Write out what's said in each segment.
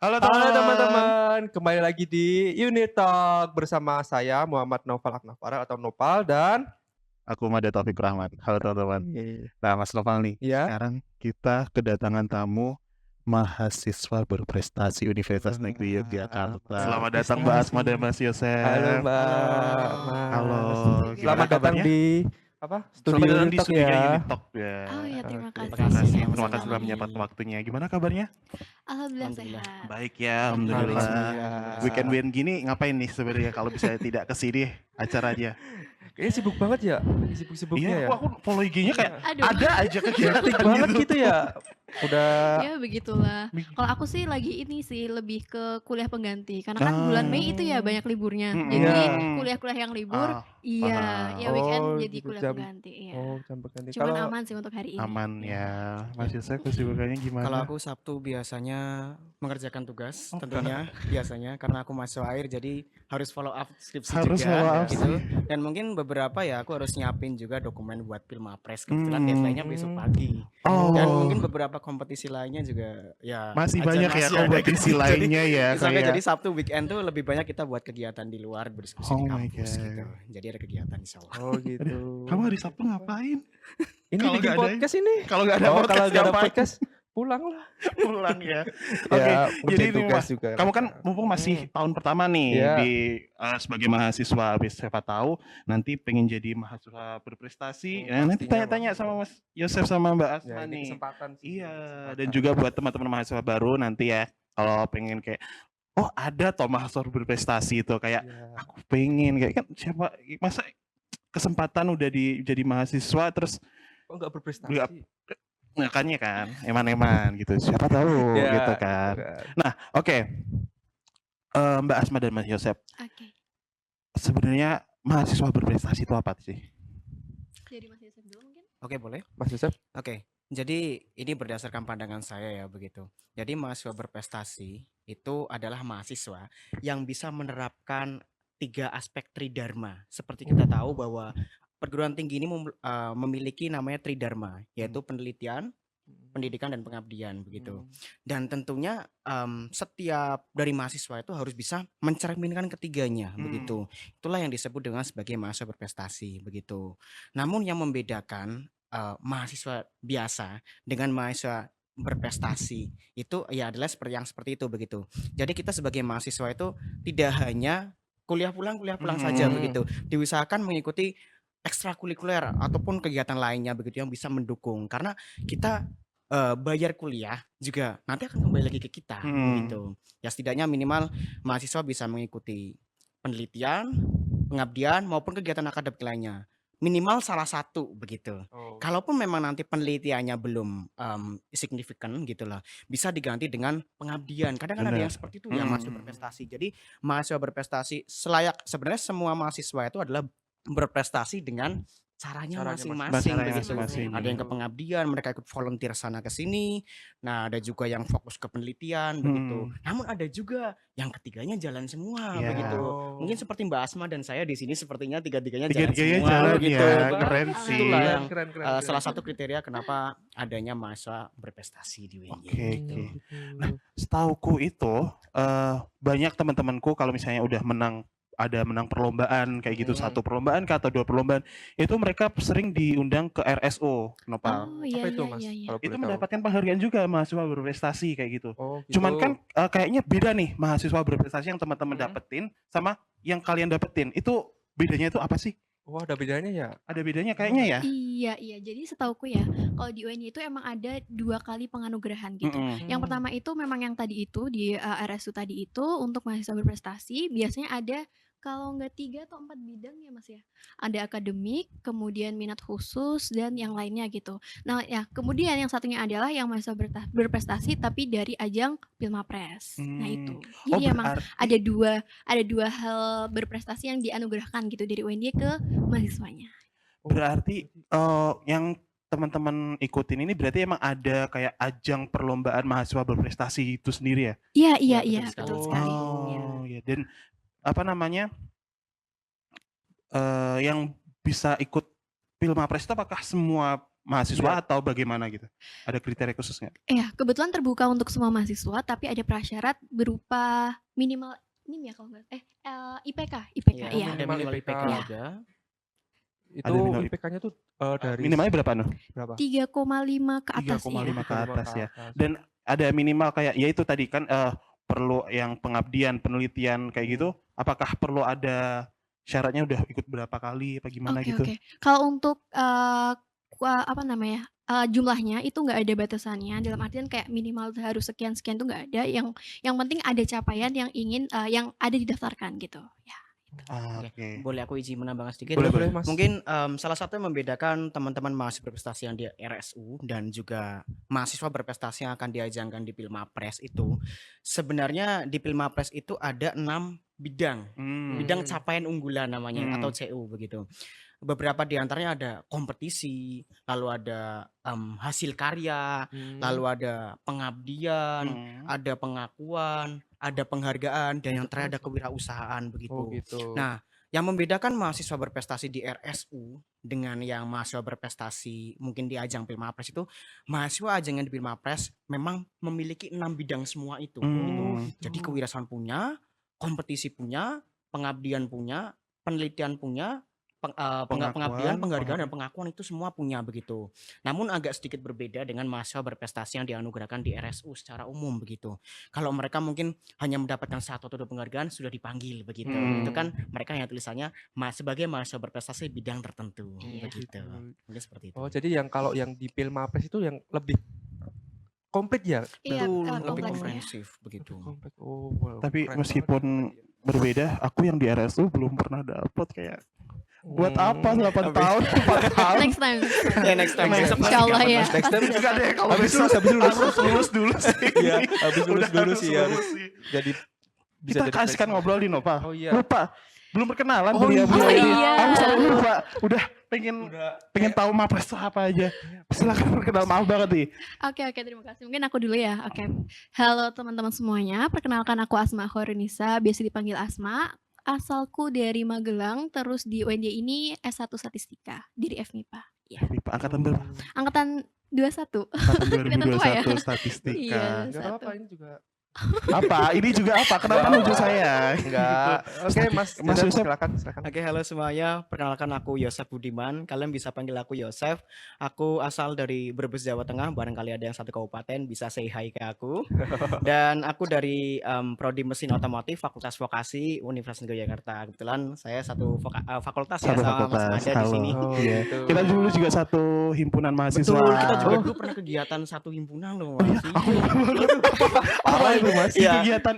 Halo Halo teman-teman. teman-teman, kembali lagi di Unit Talk bersama saya Muhammad Naufal Aknafara atau Nopal dan Aku Mada Taufik Rahman. Halo teman-teman. Oke. Nah, Mas Noval nih, Ya. sekarang kita kedatangan tamu mahasiswa berprestasi Universitas Negeri Yogyakarta. Selamat datang Mbak Asma dan Mas Halo Yosef. Mbak, Halo, Mas. Makasih juga. gimana Selamat datang kabarnya? di Selamat Studio datang Unit di Talk studionya Unit ya. Talk ya. Oh ya, terima Oke. Terima kasih kasih, terima kasih sudah undangannya. menyempatkan waktunya. Gimana kabarnya? Alhamdulillah Alhamdulillah. sehat. Baik ya, alhamdulillah. Alhamdulillah. Weekend gini ngapain nih sebenarnya kalau bisa tidak ke sini acaranya? Kayaknya sibuk banget ya, lagi sibuk-sibuknya Iya, ya. aku follow IG-nya kayak Aduh. ada aja kegiatan Hektik banget gitu ya. Udah Ya begitulah. Kalau aku sih lagi ini sih lebih ke kuliah pengganti. Karena kan bulan Mei itu ya banyak liburnya. Mm-mm. Jadi Iya. kuliah-kuliah yang libur, Ah, iya, ya paham. weekend Oh, jadi gitu kuliah jam. pengganti. Iya. Oh, jam berganti. Cuman Kalau aman sih untuk hari ini. Aman Iya. ya. Mas Yosef kesibukannya Kalau gimana? aku Sabtu biasanya mengerjakan tugas tentunya biasanya karena aku mahasiswa air jadi harus follow up skripsi Harus juga follow up gitu. sih. Dan mungkin beberapa ya aku harus nyiapin juga dokumen buat Pilmapres kebetulan Hmm. deadline-nya besok pagi. Oh, Dan mungkin beberapa kompetisi lainnya juga ya masih aja banyak ya masih ada kompetisi gitu. lainnya ya Misalnya kayak. jadi Sabtu weekend tuh lebih banyak kita buat kegiatan di luar berdiskusi Oh di my kampus God. gitu. Jadi ada kegiatan insya Allah. Oh gitu. Kamu hari Sabtu ngapain? Ini Kalau bikin nggak ada- podcast ini. Kalau nggak ada Oh, podcast kalau nggak ada ngapain? podcast, pulang lah. Pulang ya. Oke, Ya, jadi ngerjain ini tugas Mas, juga. kamu kan mumpung masih tahun pertama nih Iya. di sebagai mahasiswa, habis siapa tahu nanti pengen jadi mahasiswa berprestasi. Oh, Nanti pastinya, tanya-tanya Mas. sama Mas Yosef sama Mbak Ya, Asma ini nih. kesempatan sih. Iya, kesempatan. dan juga buat teman-teman mahasiswa baru nanti ya, kalau pengen kayak, oh ada toh mahasiswa berprestasi itu kayak Ya. aku pengen kayak kan siapa masa kesempatan udah jadi mahasiswa terus Oh, nggak berprestasi. Nggak. makanya kan eman-eman gitu siapa tahu Ya, gitu kan. Nah oke. Mbak Asma dan Mas Yosef Oke. sebenarnya mahasiswa berprestasi itu apa sih? Jadi Mas Yosef dulu mungkin? Oke, boleh? Mas Yosef. Oke, jadi ini berdasarkan pandangan saya ya begitu. Jadi mahasiswa berprestasi itu adalah mahasiswa yang bisa menerapkan 3 aspek tridharma. Seperti kita tahu bahwa perguruan tinggi ini memiliki namanya tridharma, yaitu penelitian, pendidikan dan pengabdian begitu. Dan tentunya setiap dari mahasiswa itu harus bisa mencerminkan ketiganya begitu. Itulah yang disebut dengan sebagai mahasiswa berprestasi begitu. Namun yang membedakan mahasiswa biasa dengan mahasiswa berprestasi itu ya adalah seperti itu begitu. Jadi kita sebagai mahasiswa itu tidak hanya kuliah pulang saja begitu. Diusahakan mengikuti ekstrakurikuler ataupun kegiatan lainnya begitu yang bisa mendukung karena kita bayar kuliah juga nanti akan kembali lagi ke kita gitu. Ya setidaknya minimal mahasiswa bisa mengikuti penelitian, pengabdian maupun kegiatan akademik lainnya. Minimal salah satu begitu. Oh. Kalaupun memang nanti penelitiannya belum signifikan gitu loh, bisa diganti dengan pengabdian. Kadang kan ada Benar. yang seperti itu yang mahasiswa berprestasi. Jadi mahasiswa berprestasi sebenarnya semua mahasiswa itu adalah berprestasi dengan caranya masing-masing Caranya begitu. masing-masing. Ada yang ke pengabdian, mereka ikut volunteer sana ke sini. Nah, ada juga yang fokus ke penelitian begitu. Namun ada juga yang ketiganya jalan semua Iya. begitu. Oh. Mungkin seperti Mbak Asma dan saya di sini sepertinya tiga-tiganya jalan Tiga-tiganya semua jalan begitu. ya, keren sih. Itulah yang Keren. salah satu kriteria kenapa adanya mahasiswa berprestasi di UNY Oke, gitu. oke. Nah, setauku itu banyak teman-temanku kalau misalnya udah menang perlombaan kayak gitu, satu perlombaan atau 2 perlombaan itu mereka sering diundang ke RSO Nopal. Oh iya Apa itu, iya Mas? iya iya. Kalau Itu boleh tahu. mendapatkan penghargaan juga mahasiswa berprestasi kayak gitu. Oh, gitu. Cuman kan kayaknya beda nih mahasiswa berprestasi yang teman-teman dapetin sama yang kalian dapetin. Itu bedanya itu apa sih? Wah, ada bedanya ya? Ada bedanya kayaknya ya? Iya. Jadi setauku ya, kalau di UNY itu emang ada 2 kali penganugerahan gitu. Yang pertama itu memang yang tadi itu di RSU tadi itu untuk mahasiswa berprestasi biasanya ada kalau nggak 3 atau 4 bidang ya Mas ya. Ada akademik, kemudian minat khusus dan yang lainnya gitu. Nah ya kemudian yang satunya adalah yang mahasiswa berprestasi tapi dari ajang Pilmapres. Nah itu. Oh, Jadi emang berarti ada dua hal berprestasi yang dianugerahkan gitu dari UNY ke mahasiswanya. berarti yang teman-teman ikutin ini berarti emang ada kayak ajang perlombaan mahasiswa berprestasi itu sendiri ya? Iya, betul betul sekali. sekali. Iya. Oh, ya. Dan apa namanya? Yang bisa ikut Pilmapres itu apakah semua mahasiswa Iya. atau bagaimana gitu? Ada kriteria khusus nggak? Iya, kebetulan terbuka untuk semua mahasiswa, tapi ada prasyarat berupa minimal ini ya kalau nggak IPK, Iya, iya. ada Minimal minimal IPK. IPK Iya. juga. Itu minimal IPK-nya tuh dari Minimalnya berapa no? berapa? 3,5 ke atas 3,5 ya. ke atas ya. atas. Dan ada minimal kayak ya itu tadi kan perlu yang pengabdian, penelitian kayak gitu. Apakah perlu ada syaratnya udah ikut berapa kali apa gimana Oke, gitu? oke. Kalau untuk apa namanya? Jumlahnya itu nggak ada batasannya. Dalam artian kayak minimal harus sekian-sekian tuh nggak ada. Yang penting ada capaian yang ingin yang ada didaftarkan gitu. Ya. Oke. Boleh aku izin menambahkan sedikit? Boleh, Boleh, Mas. Mungkin salah satu yang membedakan teman-teman mahasiswa berprestasi yang di RSU dan juga mahasiswa berprestasi yang akan diajangkan di Pilmapres itu, sebenarnya di Pilmapres itu ada 6 bidang. Bidang capaian unggulan namanya atau CU begitu. Beberapa di antaranya ada kompetisi, lalu ada hasil karya, lalu ada pengabdian, ada pengakuan, ada penghargaan, dan yang terakhir ada kewirausahaan begitu. Oh gitu. Nah, yang membedakan mahasiswa berprestasi di RSU dengan yang mahasiswa berprestasi mungkin di ajang Pilmapres itu, mahasiswa ajang yang di Pilmapres memang memiliki 6 bidang semua itu. Gitu. Jadi kewirausahaan punya, kompetisi punya, pengabdian punya, penelitian punya, pengabdian, penghargaan dan pengakuan itu semua punya begitu. Namun agak sedikit berbeda dengan mahasiswa berprestasi yang dianugerahkan di RSU secara umum begitu. Kalau mereka mungkin hanya mendapatkan 1 atau 2 penghargaan sudah dipanggil begitu. Itu kan mereka yang tulisannya sebagai mahasiswa berprestasi bidang tertentu begitu. Mungkin seperti itu. Oh, jadi kalau yang di Pilmapres itu yang lebih komplit ya? Iya, Lebih kompleksnya. komprehensif begitu. Komplit. Oh, wow, Tapi keren meskipun banget. berbeda, aku yang di RSU belum pernah dapat kayak buat apa 8 Habis- tahun 4 tahun. Next time. Ya next time Next besok time. pasti Insyaallah kapan, ya. Mas? Next time Enggak deh kalau Habis bisa lulus, habis lulus. harus lulus dulu sih. Iya, habis lulus Udah dulu harus sih harus lulus sih. jadi bisa Kita jadi kasih kan presiden. ngobrol di Nova. Oh iya. Lupa. Belum perkenalan Oh beliau iya. ini. iya. Aku selalu lupa. Udah pengen tahu Mapres itu apa aja. Silakan perkenal, maaf banget nih. Oke, terima kasih. Mungkin aku dulu ya. Oke. Halo teman-teman semuanya. Perkenalkan aku Asma Khairunnisa, biasa dipanggil Asma. Asalku dari Magelang, terus di UNJ ini S1 Statistika, dari FMIPA. Ya. Angkatan berapa? Angkatan 21. Angkatan Kelihatan tua ya. 2021 statistika. Iya. Enggak Satu. apa-apa ini juga. Apa? Ini juga apa? Kenapa Enggak nuju apa. saya? Enggak. Oke, Mas. Mas Yosef, Yosef. silakan. Oke, halo semuanya. Perkenalkan aku Yosef Budiman. Kalian bisa panggil aku Yosef. Aku asal dari Brebes, Jawa Tengah. Barangkali ada yang satu kabupaten bisa say hi ke aku. Dan aku dari Prodi Mesin Otomotif Fakultas Vokasi Universitas Negeri Jakarta. Kebetulan saya satu fakultas ya Satu sama Mas fakultas. Mada di Halo. sini. Oh, Iya. gitu. Kita dulu juga satu himpunan mahasiswa. Betul, kita juga Oh. dulu pernah kegiatan satu himpunan loh. Oh iya, Mas. aku Iya. apa itu Mas? Iya. Kegiatan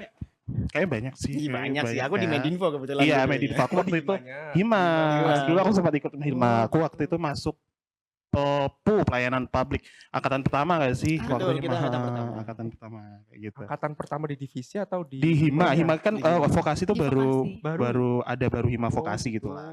kayaknya banyak sih. Iya, banyak sih. Aku di ya. Medinfo kebetulan. Iya, dulu Medinfo. ya. Aku waktu itu Himanya. Hima. Hima. Dulu aku sempat ikut Hima. Aku waktu itu masuk pelayanan publik angkatan pertama gak sih? Ah, betul, Waktu kita Hima. angkatan pertama. Angkatan pertama kayak gitu. Angkatan pertama di divisi atau di Di Hima, Himanya? Hima kan Di Hima. vokasi itu Di baru vokasi. baru Hima Oh, vokasi gitu. gitu lah.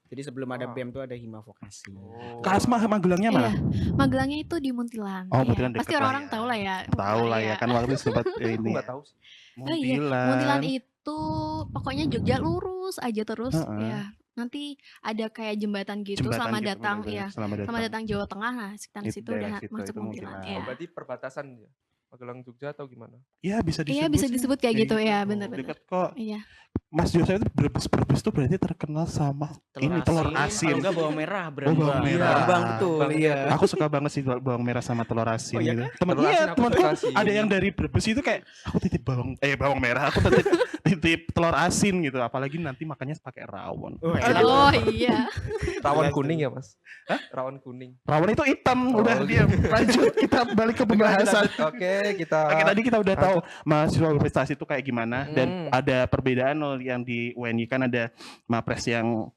Jadi sebelum ada Ah. BEM tuh ada Hima Vokasi. Oh. Kak Asma Magelangnya mana? Iya. Magelangnya itu di Muntilan. Oh, Iya. Muntilan Pasti deket lah orang ya. tahu lah ya. Tahu lah ya kan waktu itu sempat Aku ini. enggak tahu sih. Oh iya, Muntilan Muntilan. itu pokoknya Jogja lurus aja terus Heeh. ya. Nanti ada kayak jembatan gitu Jembatan selamat gitu, datang bener-bener. ya. Selamat Selamat datang Jawa Tengah. Nah, sekitar Itu situ daerah udah situ, masuk itu Muntilan. Muntilan. Iya. Oh, berarti perbatasan ya. Magelang Jogja atau gimana? Ya bisa disebut. Iya, bisa sih. disebut kayak gitu ya, gitu. bener-bener. Dekat kok. Iya. Mas Yosef itu Brebes tuh berarti terkenal sama ini telur asin. Kalau enggak bawang merah, bawang merah. Brambang betul. Bawang Iya. Aku suka banget sih bawang merah sama telur asin Oh, iya gitu. kan? Temen Telur iya, asin apa temanku telur asin? ada yang dari Brebes itu kayak aku titip bawang merah, aku titip telur asin gitu. Apalagi nanti makannya pakai rawon. Oh, enak. Oh iya. Rawon Jelas kuning tuh. ya, Mas? Hah? Rawon kuning. Rawon itu hitam. Oh, Udah gitu. diam. Lanjut kita balik ke pembahasan. Oke, kita Oke, tadi kita udah tahu mahasiswa berprestasi itu kayak gimana dan Hmm. ada perbedaan loh yang di UNY kan ada Mapres yang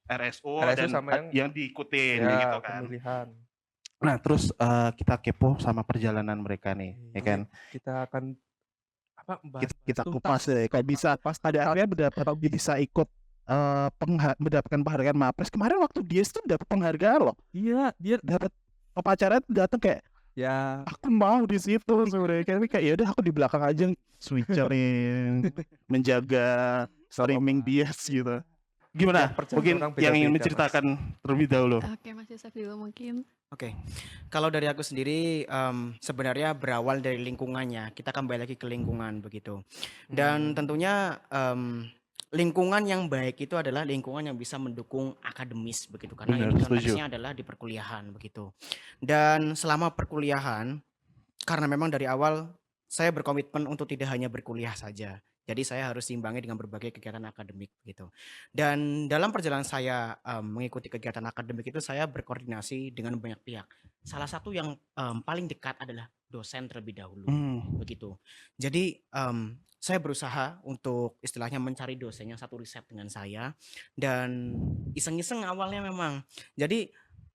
RSO dan sama yang diikutin ya, gitu kan. pemilihan. Nah, terus kita kepo sama perjalanan mereka nih, ya kan? Kita akan apa Kita kupas deh, kok bisa ada kalian bisa ikut mendapatkan penghargaan Mapres. Kemarin waktu dia itu dapat penghargaan loh. Iya, dia Dapat pacarnya datang kayak ya aku mau di situ sebenarnya kayak ya udah aku di belakang aja switcherin menjaga streaming bias gitu. Gimana? perjalanan Mungkin orang yang ingin beda-beda, Mas. menceritakan terlebih dahulu. Oke, Mas Yosef dulu mungkin. Oke, kalau dari aku sendiri sebenarnya berawal dari lingkungannya. Kita kembali lagi ke lingkungan begitu. Dan tentunya lingkungan yang baik itu adalah lingkungan yang bisa mendukung akademis begitu. Karena Benar, ini setuju. konteksnya adalah di perkuliahan begitu. Dan selama perkuliahan, karena memang dari awal saya berkomitmen untuk tidak hanya berkuliah saja. Jadi saya harus imbangi dengan berbagai kegiatan akademik gitu. Dan dalam perjalanan saya mengikuti kegiatan akademik itu saya berkoordinasi dengan banyak pihak. Salah satu yang paling dekat adalah dosen terlebih dahulu begitu. Jadi saya berusaha untuk istilahnya mencari dosen yang satu riset dengan saya dan iseng-iseng awalnya memang. Jadi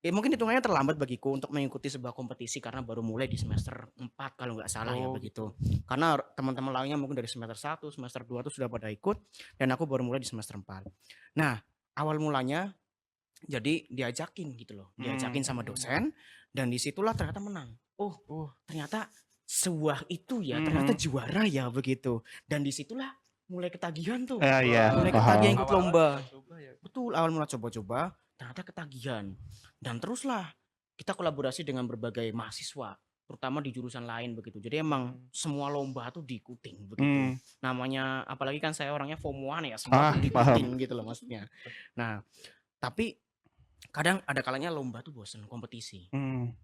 mungkin hitungannya terlambat bagiku untuk mengikuti sebuah kompetisi karena baru mulai di semester 4 kalau nggak salah ya Oh, begitu. Karena teman-teman lainnya mungkin dari semester 1, semester 2 tuh sudah pada ikut dan aku baru mulai di semester 4. Nah, awal mulanya jadi diajakin gitu loh. Diajakin sama dosen dan disitulah ternyata menang. Oh, ternyata sebuah itu ya, ternyata juara ya begitu. Dan disitulah mulai ketagihan tuh. Iya, Mulai paham. ketagihan ikut awal-awal lomba. coba ya. Betul, awal mula coba-coba, ternyata ketagihan. Dan teruslah kita kolaborasi dengan berbagai mahasiswa, terutama di jurusan lain begitu. Jadi emang semua lomba tuh diikutin begitu. Namanya apalagi kan saya orangnya FOMO-an ya, semua tuh diikutin gitu loh maksudnya. Nah, tapi kadang ada kalanya lomba tuh bosen kompetisi.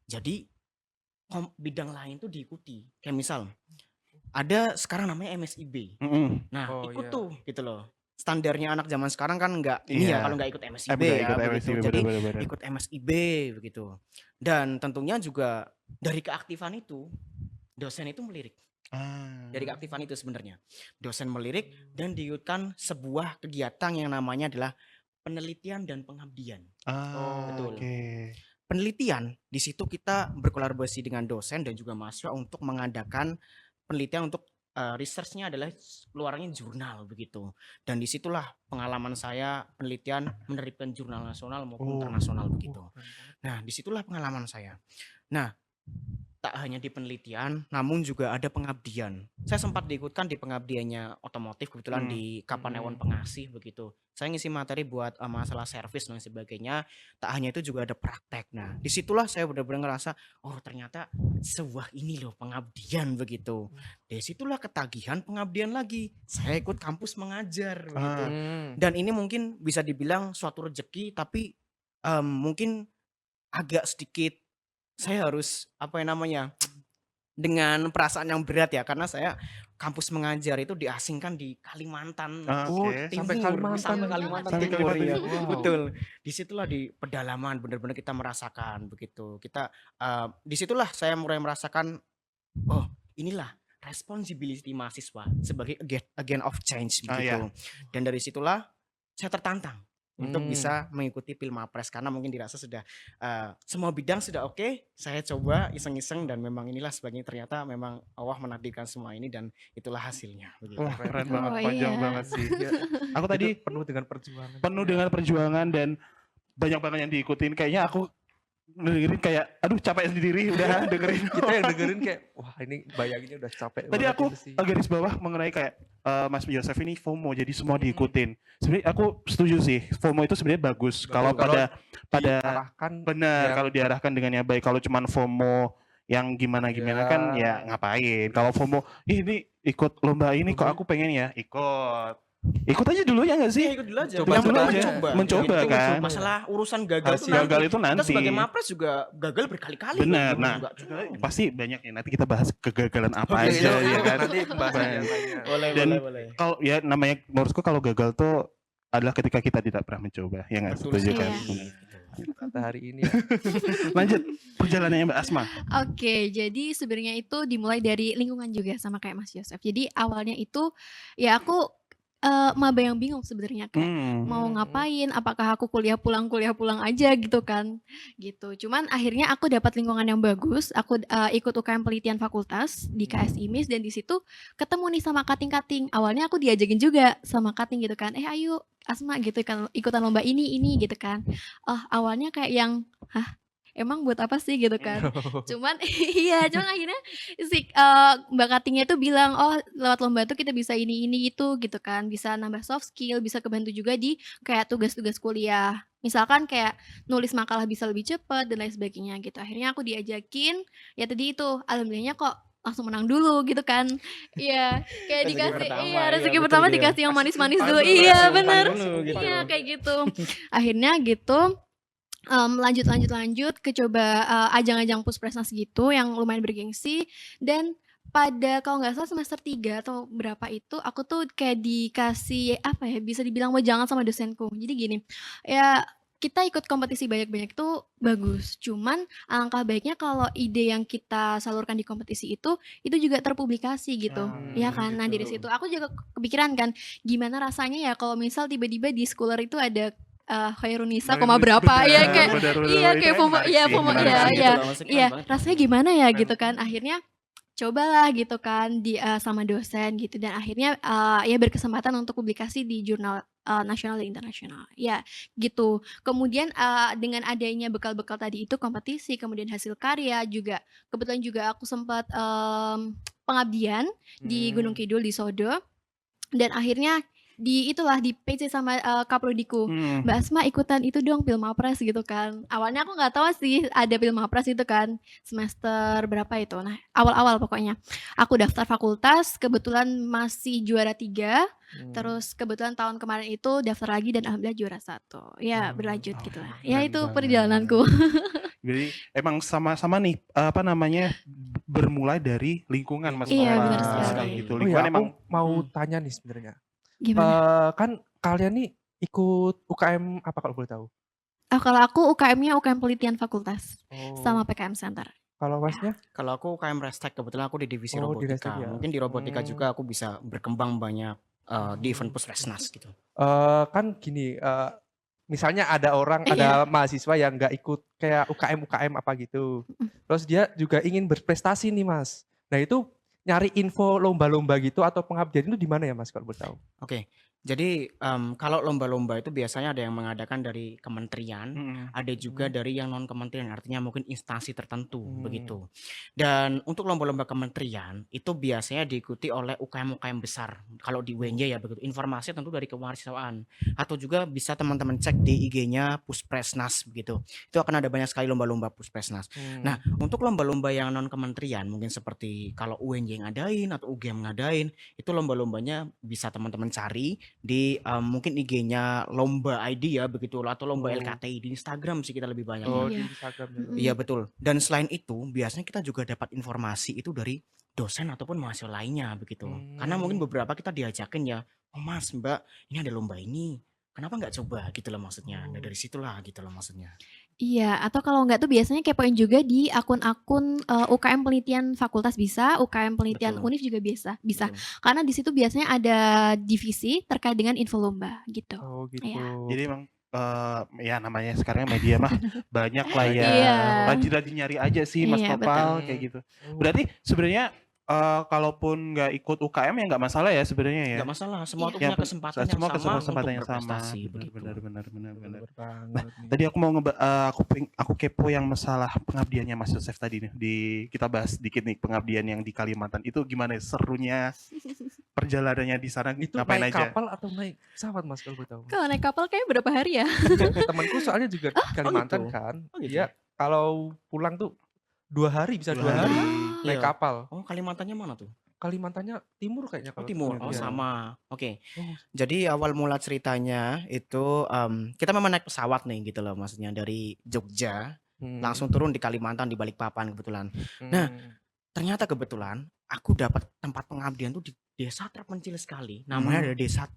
Jadi bidang lain tuh diikuti. Kayak misal ada sekarang namanya MSIB. Nah, ikut tuh gitu loh. Standarnya anak zaman sekarang kan enggak ini ya kalau enggak ikut MSIB ya begitu. Jadi ikut MSIB begitu. Dan tentunya juga dari keaktifan itu dosen itu melirik. Dari keaktifan itu sebenarnya dosen melirik dan diikutkan sebuah kegiatan yang namanya adalah penelitian dan pengabdian. Betul. Penelitian di situ kita berkolaborasi dengan dosen dan juga mahasiswa untuk mengadakan penelitian untuk researchnya adalah keluarnya jurnal begitu. Dan disitulah pengalaman saya penelitian menerbitkan jurnal nasional maupun internasional begitu. Nah, disitulah pengalaman saya. Nah, tak hanya di penelitian, namun juga ada pengabdian. Saya sempat diikutkan di pengabdiannya otomotif kebetulan di Kapanewon Pengasih begitu. Saya ngisi materi buat masalah servis dan sebagainya. Tak hanya itu juga ada praktek. Nah, disitulah saya benar-benar ngerasa, oh ternyata sebuah ini loh pengabdian begitu. Dari situlah ketagihan pengabdian lagi. Saya ikut kampus mengajar begitu. Dan ini mungkin bisa dibilang suatu rezeki, tapi mungkin agak sedikit saya harus dengan perasaan yang berat ya karena saya kampus mengajar itu diasingkan di Kalimantan Sampai Kalimantan Timur ya. Wow. Betul. Disitulah di pedalaman benar-benar kita merasakan begitu. Kita disitulah saya mulai merasakan oh inilah responsibility mahasiswa sebagai agent of change begitu. Dan dari situlah saya tertantang untuk bisa mengikuti Pilmapres karena mungkin dirasa sudah semua bidang sudah oke. Saya coba iseng-iseng dan memang inilah sebagainya ternyata memang Allah menakdirkan semua ini dan itulah hasilnya begitu. Wah, keren banget, Oh, panjang iya. banget sih. Aku tadi Itu penuh dengan perjuangan. penuh dengan perjuangan dan banyak banget yang diikutin. Kayaknya aku dengerin kayak aduh capek sendiri udah dengerin. Kita yang dengerin kayak wah ini bayanginnya udah capek Tadi banget aku itu sih. garis bawah mengenai kayak Mas Yosef ini FOMO jadi semua diikutin. Sebenarnya aku setuju sih FOMO itu sebenarnya bagus Betul, kalau kalau pada diarahkan benar yang kalau diarahkan dengan yang baik. Kalau cuman FOMO yang gimana-gimana kan ya ngapain. Kalau FOMO ini ikut lomba ini kok aku pengen ya ikut aja dulu ya nggak sih? Ikut dulu aja. Coba Yang dulu penting aja. Mencoba Gitu. kan. Masalah urusan gagal Hasil tuh Gagal itu Kita nanti. sebagai Mapres juga gagal berkali-kali. Benar. loh. Nah, Enggak cuma. pasti banyak ya. Nanti kita bahas kegagalan apa Oke, aja itu ya kan. nanti pembahasan yang lainnya. Boleh, Dan boleh. Kalau ya namanya menurutku kalau gagal tuh adalah ketika kita tidak pernah mencoba. Ya nggak Betul setuju sekali. kan? Iya. Kata hari ini ya. Lanjut perjalanannya Mbak Asma. Oke, jadi sebenarnya itu dimulai dari lingkungan juga sama kayak Mas Yosef. Jadi awalnya itu ya aku maba yang bingung sebenarnya kayak mau ngapain, apakah aku kuliah pulang aja gitu kan, gitu. Cuman akhirnya aku dapat lingkungan yang bagus, aku ikut UKM penelitian fakultas di KSI MIS dan di situ ketemu nih sama kating-kating. Awalnya aku diajakin juga sama kating gitu kan, ayo Asma gitu kan ikutan lomba ini gitu kan. Awalnya kayak yang emang buat apa sih gitu kan. Cuman iya, cuman akhirnya si, Mbak Katingnya itu bilang, "Oh, lewat lomba tuh kita bisa ini itu," gitu kan. Bisa nambah soft skill, bisa kebantu juga di kayak tugas-tugas kuliah. Misalkan kayak nulis makalah bisa lebih cepat dan lain sebagainya gitu. Akhirnya aku diajakin, ya tadi itu, alhamdulillahnya kok langsung menang dulu gitu kan. Iya, kayak Rezeki dikasih pertama, iya, iya rezeki betul pertama dia. dikasih yang Kasih manis-manis umpan dulu. dulu, Iya, kasih umpan bener. dulu gitu. Iya, kayak gitu. Akhirnya gitu lanjut ke coba, ajang-ajang Puspresnas gitu yang lumayan bergengsi dan pada kalau nggak salah semester 3 atau berapa itu aku tuh kayak dikasih apa ya, bisa dibilang wejangan sama dosenku. Jadi gini, ya kita ikut kompetisi banyak-banyak itu bagus, cuman alangkah baiknya kalau ide yang kita salurkan di kompetisi itu juga terpublikasi gitu, ya kan. Nah dari Gitu. situ aku juga kepikiran kan, gimana rasanya ya kalau misal tiba-tiba di Schooler itu ada Khairunisa koma Bener, berapa ya bener, kayak bener, bener. iya Itu kayak kan FOMO menarik iya sih, FOMO menarik iya sih. iya Gitu loh, maksudnya iya keren banget rasanya kan. gimana ya Keren. gitu kan. Akhirnya cobalah gitu kan sama dosen gitu dan akhirnya, ya berkesempatan untuk publikasi di jurnal, nasional dan internasional. Ya gitu. Kemudian, dengan adanya bekal-bekal tadi itu kompetisi, kemudian hasil karya juga kebetulan juga aku sempat, pengabdian di Gunung Mmm. Kidul di Sodo. Dan akhirnya di PC sama, Kaprodiku, Mhm. "Mbak Asma ikutan itu dong Pilmapres," gitu kan. Awalnya aku nggak tahu sih ada Pilmapres itu kan, semester berapa itu. Nah, awal-awal pokoknya. Aku daftar fakultas, kebetulan masih juara 3, terus kebetulan tahun kemarin itu daftar lagi dan alhamdulillah juara 1. Ya berlanjut Oh, gitulah. Ya Keren itu banget. perjalananku. Jadi emang sama-sama nih, apa namanya, bermulai dari lingkungan Mas Iya, benar Nopal, sekali. kayak gitu. Oh ya, Lingkungan emang aku mau tanya nih sebenarnya. Kan kalian nih ikut UKM apa kalau boleh tahu? Kalau aku UKM-nya UKM Penelitian Fakultas sama Oh, PKM Center. kalau Masnya? Kalau aku UKM Restek, kebetulan aku di divisi Oh, di Restek robotika. ya? Mungkin di robotika Mmm. juga aku bisa berkembang banyak di event Pusresnas gitu. Kan gini, misalnya ada orang, Iya. ada mahasiswa yang nggak ikut kayak UKM-UKM apa gitu, Mhm. terus dia juga ingin berprestasi nih, Mas. Nah itu nyari info lomba-lomba gitu atau pengabdian itu di mana ya, Mas, kalau boleh tahu? Oke, jadi kalau lomba-lomba itu biasanya ada yang mengadakan dari kementerian, mhm. ada juga Mhm. dari yang non kementerian, artinya mungkin instansi tertentu Mmm. begitu. Dan untuk lomba-lomba kementerian itu biasanya diikuti oleh UKM-UKM besar. Kalau di Oh. UNJ ya begitu. Informasi tentu dari kemahasiswaan atau juga bisa teman-teman cek di IG-nya Puspresnas begitu. Itu akan ada banyak sekali lomba-lomba Puspresnas. Nah, untuk lomba-lomba yang non kementerian mungkin seperti kalau UNJ ngadain atau UGM ngadain, itu lomba-lombanya bisa teman-teman cari di mungkin IG-nya Lomba ID ya begitu atau Lomba Oh. LKTI di Instagram sih kita lebih banyaknya. Oh, Iya. di Instagram ya? Mhm. Iya betul. Dan selain itu biasanya kita juga dapat informasi itu dari dosen ataupun mahasiswa lainnya begitu. Karena mungkin Mmm. beberapa kita diajakin ya, "Oh Mas, Mbak, ini ada lomba ini. Kenapa nggak coba?" gitu loh maksudnya. Nah, Oh. dari situlah gitu loh maksudnya. Iya, atau kalau nggak tuh biasanya kepoin juga di akun-akun, UKM penelitian fakultas bisa, UKM penelitian Betul. univ juga bisa bisa. Betul. Karena di situ biasanya ada divisi terkait dengan info lomba gitu. Oh, gitu. Iya. Jadi emang, ya namanya sekarang media mah banyak lah ya, Iya. rajin-rajin nyari aja sih Mas Iya, betul. Nopal, kayak gitu. Oh. Berarti sebenarnya, kalaupun nggak ikut UKM ya nggak masalah ya sebenarnya ya? Nggak masalah, semua Iya. tuh Yang punya kesempatan yang semua sama untuk kesempatan yang sama, berprestasi benar begitu. benar benar benar. Bener Nah, banget nih. tadi aku mau aku kepo yang masalah pengabdiannya Mas Yosef tadi nih, kita bahas dikit nih pengabdian yang di Kalimantan, itu gimana serunya perjalanannya di sana, Itu ngapain naik aja? kapal atau naik pesawat, Mas, kalau boleh tahu? Kalau naik kapal kayaknya berapa hari ya? Temenku soalnya juga di Kalimantan gitu? kan, Oh gitu? dia kalau pulang tuh 2 hari, bisa 2 hari Oh. naik Iya. kapal. Oh, Kalimantannya mana tuh? Kalimantannya timur kayaknya Oh kalau timur, timur, oh iya. sama. Oke. Oh. Jadi awal mula ceritanya itu kita memang naik pesawat nih gitu loh, maksudnya dari Jogja langsung turun di Kalimantan di Balikpapan kebetulan. Nah, ternyata kebetulan aku dapat tempat pengabdian tuh di desa terpencil sekali. Namanya ada desa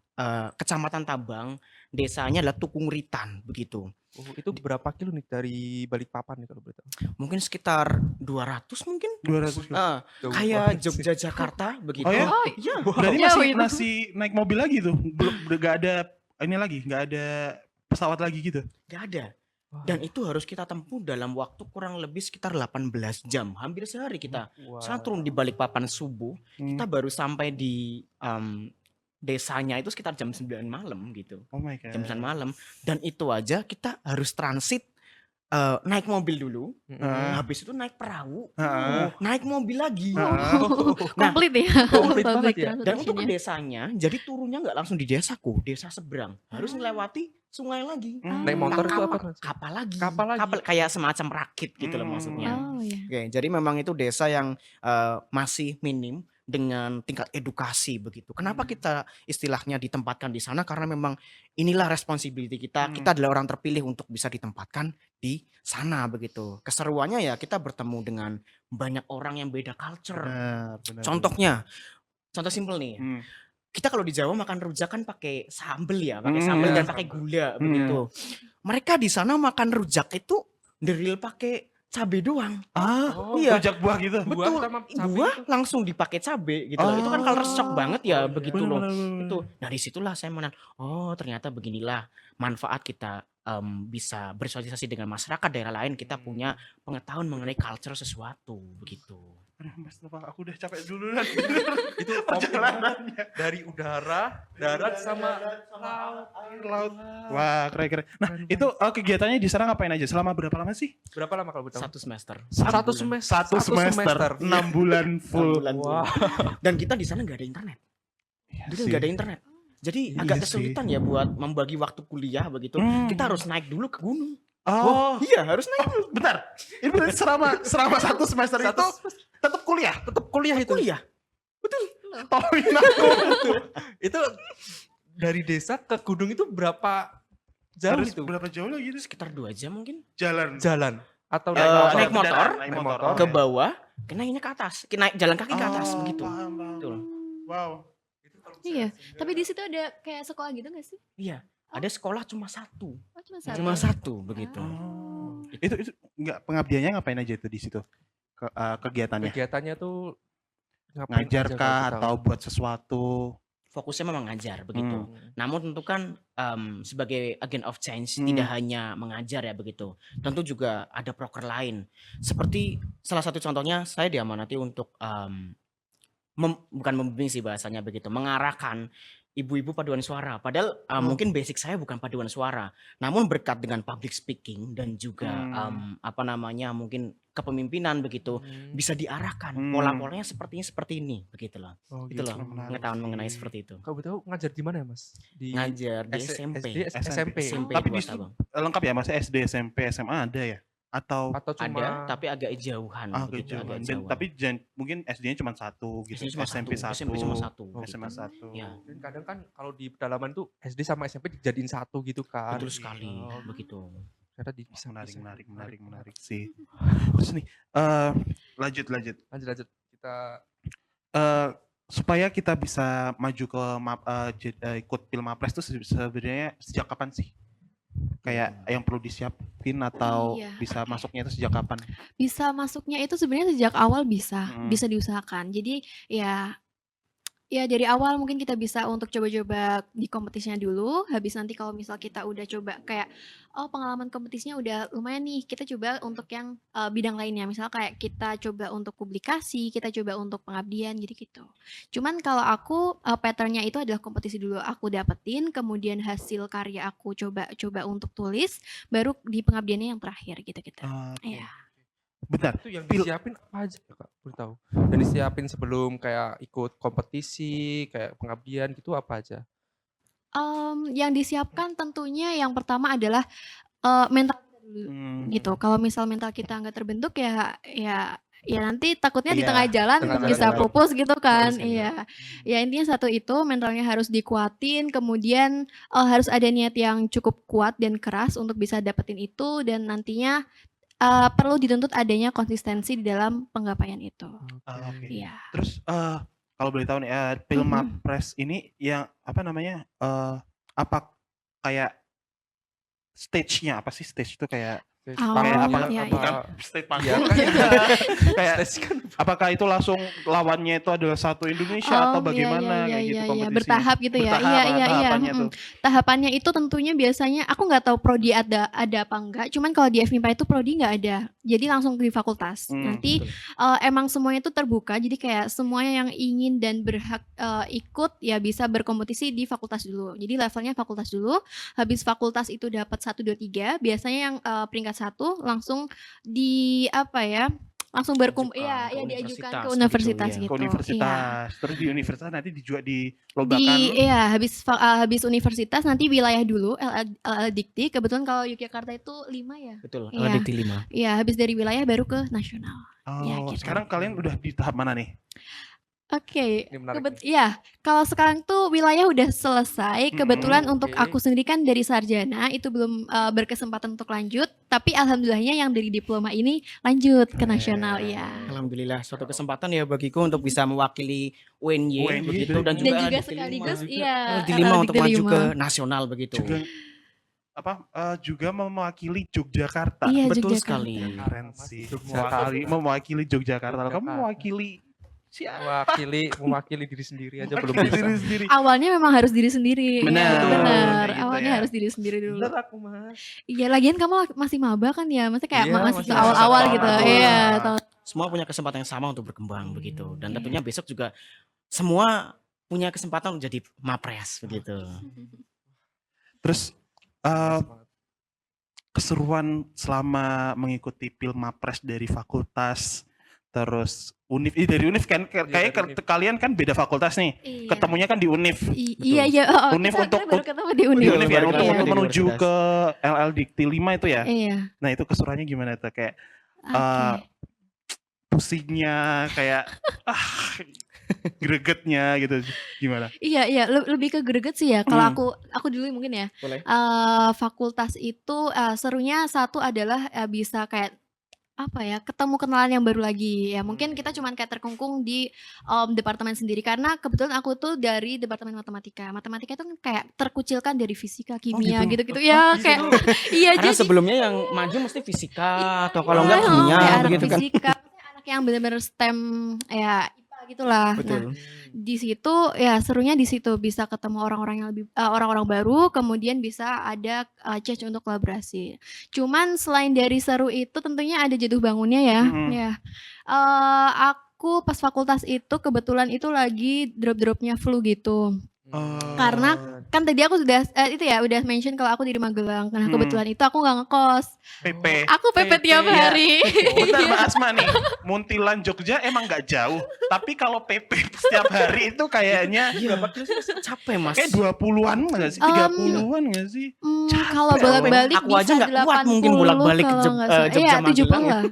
Kecamatan Tabang, desanya adalah Tukung-Ritan begitu. Oh, itu berapa kilo nih dari Balikpapan nih kalau boleh tahu? Mungkin sekitar 200 mungkin. 200 kilo. Jauh Kayak banget sih. Jogja Jakarta begitu. Oh ya? Oh, Iya. Berarti Jauh masih itu. masih naik mobil lagi tuh? Belum nggak ada ini lagi, nggak ada pesawat lagi gitu? Gak ada. Wah. Dan itu harus kita tempuh dalam waktu kurang lebih sekitar 18 jam. Hampir sehari kita. Wah. Saya turun di Balikpapan subuh, kita baru sampai di desanya itu sekitar jam 9 malam gitu. Oh my god. Jam 9 malam. Dan itu aja kita harus transit naik mobil dulu, Heeh. habis itu naik perahu, Heeh. naik mobil lagi. Heeh. Nah, Komplit ya komplit banget public ya. dan untuk ke transportation-nya. desanya, jadi turunnya nggak langsung di desaku, desa seberang, harus melewati sungai lagi. Naik motor itu apa Mas? Kapal lagi. Kapal lagi. Kapal kayak semacam rakit gitu loh maksudnya. Oh iya. Oke, jadi memang itu desa yang masih minim dengan tingkat edukasi begitu. Kenapa kita istilahnya ditempatkan di sana? Karena memang inilah responsibility kita. Kita adalah orang terpilih untuk bisa ditempatkan di sana begitu. Keseruannya ya kita bertemu dengan banyak orang yang beda culture. Benar. Contohnya, contoh simpel nih. Kita kalau di Jawa makan rujak kan pakai sambel ya, pakai sambel dan pakai gula begitu. Mereka di sana makan rujak itu deril pakai cabe doang. Iya. Rujak buah gitu. Betul. sama cabe Buah itu. langsung dipakai cabe gitu loh. Itu kan culture shock banget ya begitu loh. Benar. Itu. Nah, disitulah saya menang. Oh, ternyata beginilah manfaat kita bisa bersosialisasi dengan masyarakat daerah lain. Kita punya pengetahuan mengenai culture sesuatu begitu. Mas Nova, aku udah capek dulu lah. Itu Perjalanannya. dari udara, darat sama laut. Wah, keren. Nah, itu kegiatannya di sana ngapain aja? Selama berapa lama sih? Berapa lama kalau bertahu? 1 semester. Satu semester. Satu semester. 6 bulan full. Bulan Wah. Dan kita di sana nggak ada internet. Iya Jadi sih. nggak ada internet. Jadi Iya agak sih. kesulitan ya buat membagi waktu kuliah begitu. Kita harus naik dulu ke gunung. Oh, Iya, harus naik dulu. bentar. Ini berarti selama 1 semester itu tetap kuliah. Tetap kuliah itu. Kuliah. Tolongin aku. Itu dari desa ke gunung itu berapa jauh Harus itu? berapa jauh lagi itu? Sekitar 2 jam mungkin. Jalan. Jalan atau Naik motor, Naik Naik motor. motor. ke bawah, naiknya ke atas. Naik jalan kaki ke atas Oh, begitu. Paham. Betul. Wow. Iya. Tapi di situ ada kayak sekolah gitu nggak sih? Iya. Ada sekolah cuma satu. Oh cuma satu. Cuma satu begitu. Oh. Itu enggak pengabdiannya ngapain aja itu di situ? Kegiatannya. Kegiatannya tuh ngapain Ngajar aja kalau kah kita atau buat sesuatu? Fokusnya memang ngajar begitu. tahu? Namun tentu kan sebagai agent of change Hmm. tidak hanya mengajar ya begitu. Tentu juga ada proker lain. Seperti salah satu contohnya saya diamanati untuk bukan membimbing sih bahasanya begitu, mengarahkan ibu-ibu paduan suara. Padahal mungkin basic saya bukan paduan suara, namun berkat dengan public speaking dan juga mungkin kepemimpinan begitu bisa diarahkan pola-polanya sepertinya seperti ini begitu loh. Oh, Itu gitu. loh menarik pengetahuan sih. mengenai seperti itu. Kau tahu ngajar di mana ya Mas? Di Ngajar di S- SMP. SD, SMP. SMP Tapi buat di abang. lengkap ya, Mas? SD, SMP, SMA ada ya? Atau Atau cuma Ada, tapi agak jauhan begitu, kejauhan. agak Dan, jauhan. tapi mungkin SD-nya cuma satu gitu. SD cuma SMP satu, satu. SMP cuma satu, SMA gitu. satu. Ya. dan kadang kan kalau di pedalaman tuh SD sama SMP dijadiin satu gitu kan. Betul sekali Oh, begitu. Ternyata bisa Menarik sih. Terus nih, lanjut. Lanjut. Kita Supaya kita bisa maju ke ikut Pilmapres itu sebenarnya sejak kapan sih? Kayak yang perlu disiapin atau Iya, bisa oke. masuknya itu sejak kapan? Bisa masuknya itu sebenarnya sejak awal bisa Hmm. bisa diusahakan. Jadi ya dari awal mungkin kita bisa untuk coba-coba di kompetisinya dulu. Habis nanti kalau misal kita udah coba kayak pengalaman kompetisinya udah lumayan nih, kita coba untuk yang bidang lainnya. Misal kayak kita coba untuk publikasi, kita coba untuk pengabdian gitu. Cuman kalau aku patternnya itu adalah kompetisi dulu aku dapetin, kemudian hasil karya aku coba untuk tulis, baru di pengabdiannya yang terakhir gitu-gitu. Oke. Iya. Bentar. itu yang disiapin apa aja ya, Kak? Boleh tahu. Dan disiapin sebelum kayak ikut kompetisi, kayak pengabdian gitu apa aja? Yang disiapkan tentunya yang pertama adalah mental kita dulu gitu. Kalau misal mental kita nggak terbentuk ya nanti takutnya di Iya, tengah jalan tengah bisa jalan. pupus gitu kan. Pupus, Iya. Ya intinya satu itu mentalnya harus dikuatin, kemudian harus ada niat yang cukup kuat dan keras untuk bisa dapetin itu dan nantinya perlu dituntut adanya konsistensi di dalam penggapaian itu. Oke. Iya. Terus kalau boleh tahu nih, Pilmapres ini yang apa namanya? Apa kayak stage-nya apa sih? Stage itu kayak Oh, kayak apa? iya, Bukan iya. stage Iya panggung. kan? Kayak Tes kan apakah itu langsung lawannya itu adalah satu Indonesia atau bagaimana kayak gitu kompetisinya? Bertahap gitu ya. Bertahap, Iya. tahapannya tuh. Tahapannya itu tentunya biasanya aku nggak tahu prodi ada apa enggak. Cuman kalau di FMIPA itu prodi nggak ada. Jadi langsung di fakultas. Nanti emang semuanya itu terbuka. Jadi kayak semuanya yang ingin dan berhak ikut ya bisa berkompetisi di fakultas dulu. Jadi levelnya fakultas dulu. Habis fakultas itu dapat 1 2 3. Biasanya yang peringkat tingkat 1 langsung di apa ya, langsung Ajukan ke diajukan ke universitas universitas begitu ya. Ke gitu. Iya. universitas. Terus di universitas nanti juga dilombakan. Habis universitas nanti wilayah dulu LL Dikti, kebetulan kalau Yogyakarta itu 5 ya? Betul, Iya. Dikti 5. Iya, habis dari wilayah baru ke nasional. Ya Oh, gitu. sekarang kalian udah di tahap mana nih? Oke, Ini menarik nih. iya, kalau sekarang tuh wilayah udah selesai, kebetulan untuk Oke. aku sendiri kan dari sarjana itu belum berkesempatan untuk lanjut, tapi alhamdulillahnya yang dari diploma ini lanjut ke nasional ya. Alhamdulillah suatu kesempatan ya bagiku untuk bisa mewakili UNY UNY begitu dari dan mana? juga Dan juga Dikti 5. sekaligus juga. iya, Dikti 5 untuk Dikti maju 5. ke nasional begitu. Juga juga mewakili Yogyakarta. Iya, Betul Yogyakarta. sekali. Keren sih. Yogyakarta. Mewakili Yogyakarta. Kamu Yogyakarta. mewakili siapa? Mewakili diri sendiri aja belum Mewakili bisa. diri sendiri. Awalnya memang harus diri sendiri. Benar, Iya, benar. kayak gitu Awalnya ya. harus diri sendiri dulu. Bener aku Mas. Iya, lagian kamu masih maba kan ya? Maksudnya kayak Iya, masih masih awal-awal satu gitu. tahun. Iya, Semua punya kesempatan yang sama untuk berkembang begitu dan Iya. tentunya besok juga semua punya kesempatan untuk jadi mapres begitu. Terus keseruan selama mengikuti Pilmapres dari fakultas, terus dari Univ kan dari kayak Univ. kalian kan beda fakultas nih. Iya. Ketemunya kan di Univ. Iya. Univ Kita untuk- baru ketemu di Di Univ. Univ ya Baru untuk ketemu di menuju universitas. ke LL Dikti 5 itu ya. Iya. Nah, itu keseruannya gimana tuh kayak Oke. pusingnya kayak gregetnya gitu gimana? Iya, lebih ke greget sih ya. Kalau Hmm. aku dulu mungkin ya. Boleh. Fakultas itu serunya satu adalah bisa kayak apa ya, ketemu kenalan yang baru lagi. Ya mungkin kita cuman kayak terkungkung di departemen sendiri karena kebetulan aku tuh dari departemen matematika. Matematika itu kan kayak terkucilkan dari fisika, kimia gitu? gitu-gitu. Ya kayak iya Karena jadi sebelumnya yang maju mesti fisika atau kalau enggak iya, kimia kayak anak begitu kan. fisika, maksudnya anak yang benar-benar STEM ya IPA gitulah. Nah, Betul. di situ ya serunya di situ bisa ketemu orang-orang yang lebih orang-orang baru, kemudian bisa ada chance untuk kolaborasi. Cuman selain dari seru itu tentunya ada jatuh bangunnya ya. Mm-mm. Ya. Aku pas fakultas itu kebetulan itu lagi drop-dropnya flu gitu. Karena kan tadi aku sudah udah mention kalau aku di Magelang. Nah, kebetulan itu aku nggak ngekos. PP. Aku PP tiap Iya. hari. Bentar Mbak Asma nih, Muntilan Jogja emang nggak jauh, tapi kalau PP setiap hari itu kayaknya Iya, berapa kilo sih capek Mas. kayak 20-an nggak sih? 30-an nggak sih? Kalau Capek. bolak-balik Aku aja bisa nggak kuat mungkin 80 bolak-balik ke kalau nggak salah. Jogja Iya, Magelang 70 ya. lah.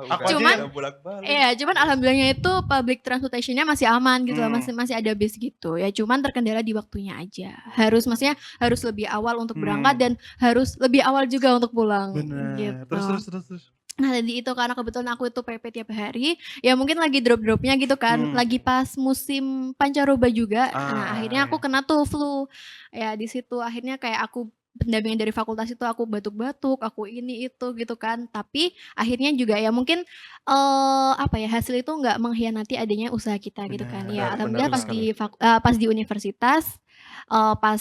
Aku aja Cuman ya bolak-balik. Iya, cuman alhamdulillahnya itu public transportation-nya masih aman gitu loh, masih ada bis gitu. Ya cuman terkendala di waktunya aja. Maksudnya harus lebih awal untuk berangkat dan harus lebih awal juga untuk pulang. Bener. Gitu. Terus. Nah tadi itu karena kebetulan aku itu PP tiap hari, ya mungkin lagi drop-dropnya gitu kan, lagi pas musim pancaroba juga. Nah akhirnya aku kena tuh flu. Ya di situ akhirnya kayak aku pendampingan dari fakultas itu aku batuk-batuk, aku ini itu gitu kan. Tapi akhirnya juga ya mungkin hasil itu nggak mengkhianati adanya usaha kita gitu kan. Ya Benar, alhamdulillah benar pas di universitas pas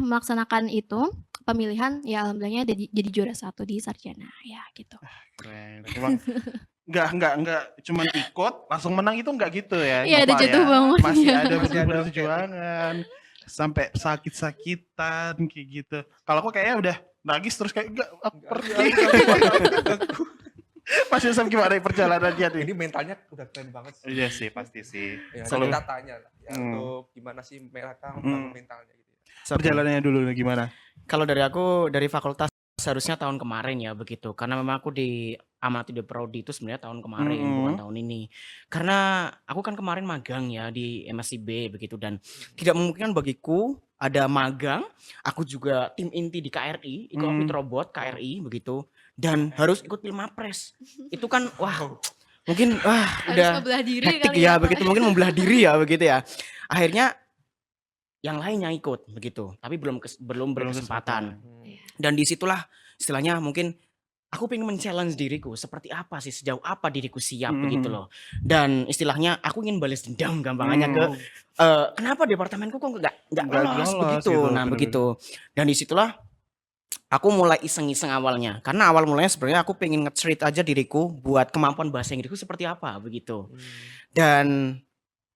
melaksanakan itu pemilihan ya alhamdulillahnya jadi juara 1 di sarjana ya gitu. Keren. Emang nggak cuman ikut langsung menang itu nggak gitu ya. Iya, ada Bapak jatuh ya. bangunnya. Masih ada Masih ada bener-bener perjuangan. Sampai sakit-sakitan kayak gitu. Kalau aku kayaknya udah nangis terus kayak enggak pergi. Mas Yusuf gimana perjalanannya nih? Ini mentalnya udah keren banget sih. Iya sih, pasti sih. Ya, Kalau- kita tanya lah ya, untuk gimana sih mereka membangun mentalnya gitu. Perjalanannya dulu nih gimana? Kalau dari aku dari fakultas seharusnya tahun kemarin ya begitu. Karena memang aku diamati di prodi itu sebenarnya tahun kemarin bukan tahun ini. Karena aku kan kemarin magang ya di MSIB begitu dan tidak memungkinkan bagiku ada magang. Aku juga tim inti di KRI, ikut robot KRI begitu dan harus ikut Pilmapres. Itu kan mungkin Harus udah membelah diri hektik kali ya Pak. begitu mungkin membelah diri ya begitu ya. Akhirnya yang lainnya ikut begitu, tapi belum berkesempatan. Dan disitulah istilahnya mungkin aku pengen men-challenge diriku seperti apa sih sejauh apa diriku siap begitu loh. Dan istilahnya aku ingin balas dendam gampangannya ke kenapa departemenku kok nggak lolos begitu. gitu, Nah bener-bener. begitu. Dan disitulah aku mulai iseng-iseng awalnya. Karena awal mulanya sebenarnya aku pengen nge-treat aja diriku buat kemampuan bahasa Inggrisku seperti apa begitu. Dan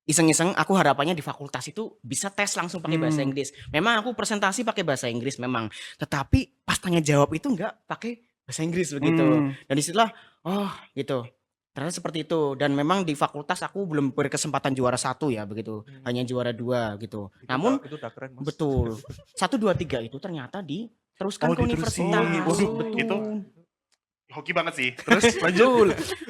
iseng-iseng aku harapannya di fakultas itu bisa tes langsung pakai bahasa Hmm. Inggris. Memang aku presentasi pakai bahasa Inggris memang, tetapi pas tanya jawab itu enggak pakai bahasa Inggris begitu. Hmm. Dan disitulah oh gitu. Ternyata seperti itu dan memang di fakultas aku belum berkesempatan juara 1 ya begitu. Hanya juara 2 gitu. Namun itu udah keren, Mas. betul. 1 2 3 itu ternyata diteruskan ke Diterusin. universitas. Waduh, Betul. itu hoki banget sih. Terus lanjut. Betul.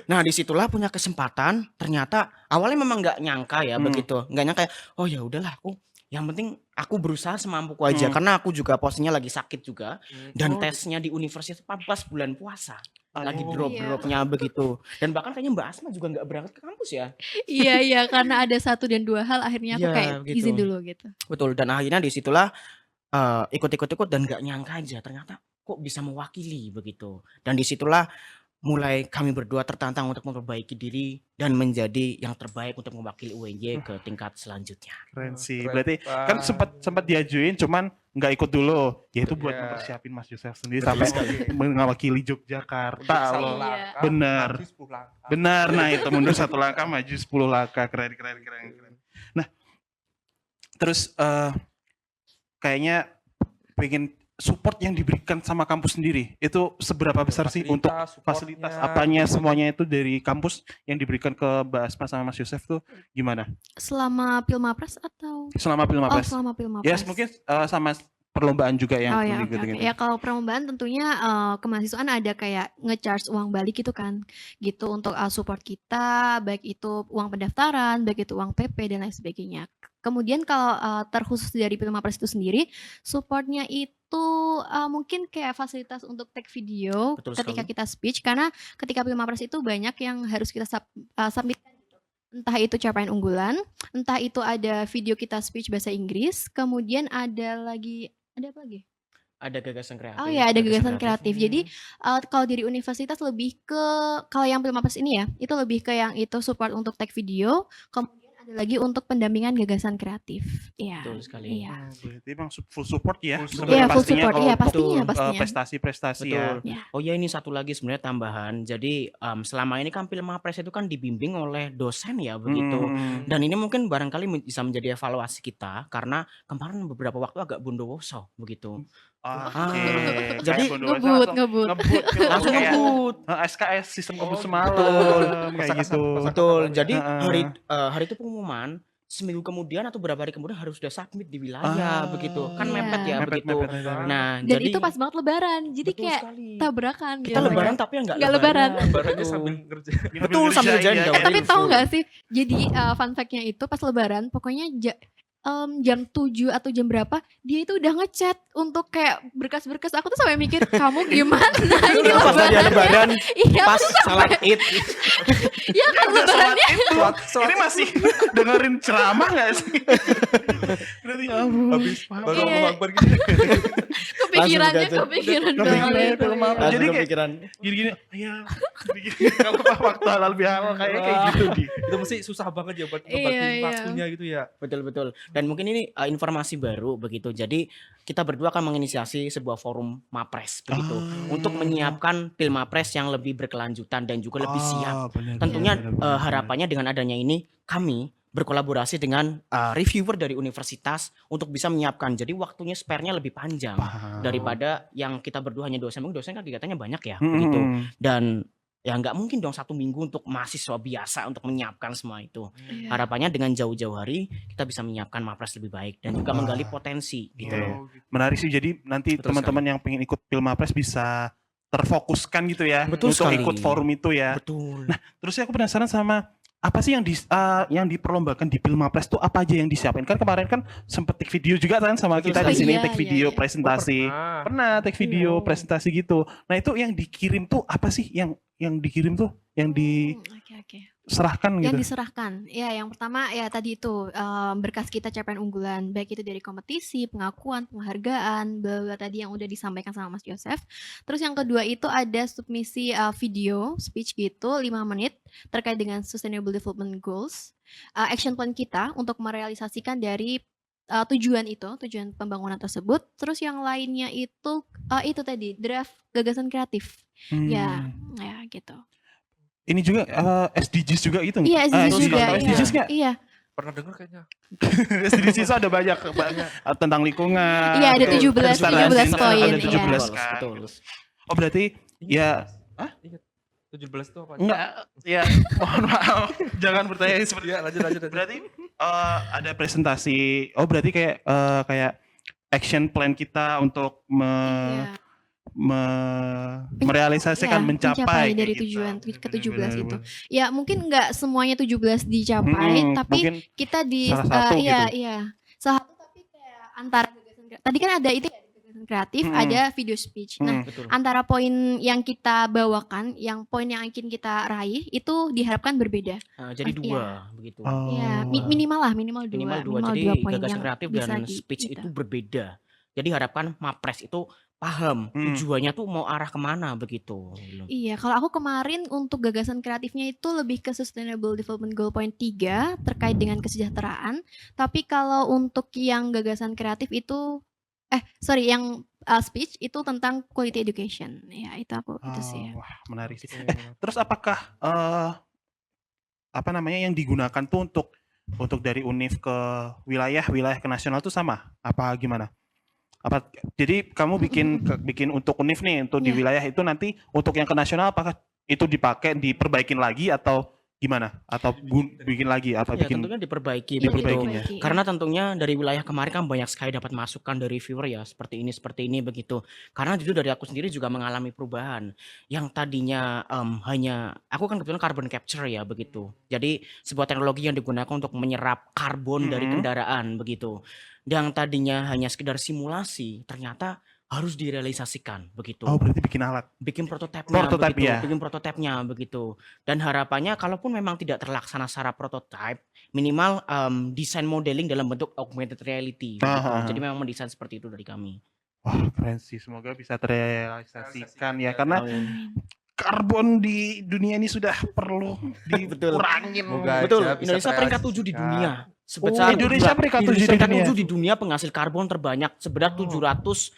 Nah disitulah punya kesempatan. Ternyata awalnya memang nggak nyangka ya begitu, nggak nyangka. Oh ya udahlah aku. Yang penting aku berusaha semampuku aja karena aku juga posisinya lagi sakit juga dan tesnya di universitas pas bulan puasa. Lagi drop-dropnya begitu. Dan bahkan kayaknya Mbak Asma juga nggak berangkat ke kampus ya. Iya, karena ada 1 dan 2 hal akhirnya aku Iya, kayak gitu. izin dulu gitu. Betul. Dan akhirnya disitulah ikut dan nggak nyangka aja ternyata kok bisa mewakili begitu. Dan disitulah mulai kami berdua tertantang untuk memperbaiki diri dan menjadi yang terbaik untuk mewakili UNJ ke tingkat selanjutnya. Keren sih. Keren Berarti kan sempat diajuin cuman nggak ikut dulu. Ya itu buat Iya. mempersiapin Mas Yosef sendiri Betul sampai sekali. mewakili Yogyakarta loh. Iya. Benar. Benar. Nah, itu mundur 1 langkah maju 10 langkah. Keren. Nah, terus kayaknya pengen support yang diberikan sama kampus sendiri itu seberapa besar sih untuk fasilitas apanya semuanya itu dari kampus yang diberikan ke Mbak Asma sama Mas Yosef tuh gimana? Selama Pilmapres atau Selama Pilmapres? selama Pilmapres. Ya, mungkin sama perlombaan juga yang Oh ya, oke. gitu-gitu. Ya kalau perlombaan tentunya kemahasiswaan ada kayak nge-charge uang balik gitu kan. Gitu untuk support kita, baik itu uang pendaftaran, baik itu uang PP dan lain sebagainya. Kemudian kalau terkhusus dari Pilmapres itu sendiri, supportnya itu mungkin kayak fasilitas untuk take video Betul ketika sekali. kita speech karena ketika Pilmapres itu banyak yang harus kita submit. Entah itu capaian unggulan, entah itu ada video kita speech bahasa Inggris, kemudian ada apa lagi? Ada gagasan kreatif. Oh ya, ada gagasan kreatif. Jadi kalau dari universitas lebih ke kalau yang Pilmapres ini ya, itu lebih ke yang itu support untuk take video, kemudian ada lagi untuk pendampingan gagasan kreatif. Iya. Betul sekali. Iya. Berarti emang full support ya. Full support. Iya, full Pastinya support. kalau Iya, untuk, pastinya. prestasi-prestasi ya. Betul. Ya. Oh ya ini satu lagi sebenarnya tambahan. Jadi selama ini kan Pilmapres itu kan dibimbing oleh dosen ya begitu. Dan ini mungkin barangkali bisa menjadi evaluasi kita karena kemarin beberapa waktu agak bundowoso begitu. Oke. Jadi Kayak ngebut. Langsung kayak, ngebut. SKS sistem kampus semalam betul. kayak gitu. Betul. Jadi Heeh. hari itu pengumuman seminggu kemudian atau beberapa hari kemudian harus sudah submit di wilayah begitu. Kan Iya. mepet ya begitu. Mepet. Nah, Dan jadi itu pas banget lebaran. Jadi betul kayak sekali. tabrakan Kita gitu. lebaran tapi enggak Nggak lebaran. Barangnya Betul. sambil kerja. Betul, sambil ngerjain, ya. nggak Tapi Info. tahu nggak sih? Jadi fun fact-nya itu pas lebaran pokoknya jam 7 atau jam berapa dia itu udah ngechat untuk kayak berkas-berkas. Aku tuh sampai mikir kamu gimana ini Pas lagi lebaran. lebaran, Iya, pas salat Id. ya kan lebarannya Ini masih dengerin ceramah nggak sih? Berarti ya ampun. Habis baru Iya. ngomong akbar gitu. kepikirannya Langsung kepikiran Kepikiran banget ya, itu, film iya. apa. Langsung Jadi kayak kepikiran. gini-gini, ya kalau waktu halal bihalal kayak gitu di. Itu mesti susah banget ya buat Iya, ngebagi iya. waktunya gitu ya. Betul. Dan mungkin ini informasi baru begitu. Jadi kita berdua akan menginisiasi sebuah forum Mapres begitu untuk menyiapkan Pilmapres yang lebih berkelanjutan dan juga lebih siap. Tentunya harapannya dengan adanya ini kami berkolaborasi dengan reviewer dari universitas untuk bisa menyiapkan. Jadi waktunya spare-nya lebih panjang daripada yang kita berdua hanya dosen. Mungkin dosen kan kegiatannya banyak ya begitu. Dan ya nggak mungkin dong 1 minggu untuk mahasiswa biasa untuk menyiapkan semua itu. Iya. Harapannya dengan jauh-jauh hari kita bisa menyiapkan Mapres lebih baik dan juga menggali potensi gitu loh. Menarik sih, jadi nanti Betul teman-teman yang pengen ikut Pilmapres bisa terfokuskan gitu ya Betul untuk sekali. ikut forum itu ya. Betul. Nah, terus aku penasaran sama apa sih yang diperlombakan di Pilmapres tuh apa aja yang disiapin? Kan kemarin kan sempet take video juga kan sama Betul kita di sekali. sini Iya, take iya, video iya. presentasi. Pernah take video Iya. presentasi gitu. Nah, itu yang dikirim tuh apa sih yang dikirim tuh yang Oke. diserahkan gitu? Yang diserahkan, ya yang pertama ya tadi itu berkas kita capaian unggulan, baik itu dari kompetisi, pengakuan, penghargaan, bla bla tadi yang udah disampaikan sama Mas Yosef. Terus yang kedua itu ada submisi video speech gitu 5 menit terkait dengan Sustainable Development Goals, action plan kita untuk merealisasikan dari tujuan pembangunan tersebut. Terus yang lainnya itu tadi draft gagasan kreatif, ya gitu. Ini juga SDGs juga gitu nggak? Iya, SDGs SDGs juga. tahu SDGs nggak? Iya. Pernah dengar kayaknya. SDGs itu ada banyak tentang lingkungan. Iya, ada terus 17 kesetaraan 17 gender, poin, ada iya. 17 Betul, kan. betul. Oh berarti ya Hah? Ingat. 17 itu apa? enggak ya mohon maaf jangan bertanya seperti Iya, lanjut. berarti ada presentasi. Oh berarti kayak kayak action plan kita untuk Iya. merealisasikan Ya, mencapai dari kayak gitu. tujuan ke 17 itu. Benar-benar. Ya mungkin nggak semuanya 17 dicapai, tapi mungkin kita di salah satu iya gitu. iya. Salah satu tapi kayak antara gagasan tadi kan ada itu ya gagasan kreatif, ada video speech. Nah, Betul. antara poin yang kita bawakan, yang poin yang ingin kita raih itu diharapkan berbeda. Jadi Iya. dua begitu. Ya, Oh. minimal Minimal dua. dua Jadi poin gagasan yang kreatif bisa dan speech gitu. itu berbeda. Jadi harapkan Mapres itu paham tujuannya tuh mau arah kemana begitu. Iya, kalau aku kemarin untuk gagasan kreatifnya itu lebih ke Sustainable Development Goal Point 3 terkait dengan kesejahteraan. Tapi kalau untuk yang gagasan kreatif itu, yang speech itu tentang quality education. Ya, itu itu sih ya. Wah menarik sih. Terus apakah apa namanya yang digunakan tuh untuk dari univ ke wilayah ke nasional tuh sama? Apa gimana? Apa jadi kamu bikin untuk univ nih untuk di Iya. wilayah itu nanti untuk yang ke nasional apakah itu diperbaikin lagi atau gimana? Atau bikin lagi atau Ya bikin tentunya diperbaiki Iya, begitu. diperbaiki ya. Karena tentunya dari wilayah kemarin kan banyak sekali dapat masukan dari viewer ya seperti ini begitu. Karena jujur dari aku sendiri juga mengalami perubahan yang tadinya hanya aku kan kebetulan carbon capture ya begitu. Jadi sebuah teknologi yang digunakan untuk menyerap karbon dari kendaraan begitu. Yang tadinya hanya sekedar simulasi ternyata harus direalisasikan begitu. Oh berarti bikin alat. Bikin prototipenya Prototype, begitu, ya. bikin prototipenya begitu. Dan harapannya kalaupun memang tidak terlaksana secara prototype, minimal desain modeling dalam bentuk augmented reality begitu. Jadi memang mendesain seperti itu dari kami. Wah keren sih, semoga bisa terrealisasikan ya karena Amin. karbon di dunia ini sudah perlu dikurangin. Semoga Betul, aja bisa Indonesia peringkat 7 di terrealisasikan. dunia. Sebesar Indonesia peringkat 7 di dunia. 7 di dunia penghasil karbon terbanyak seberat 700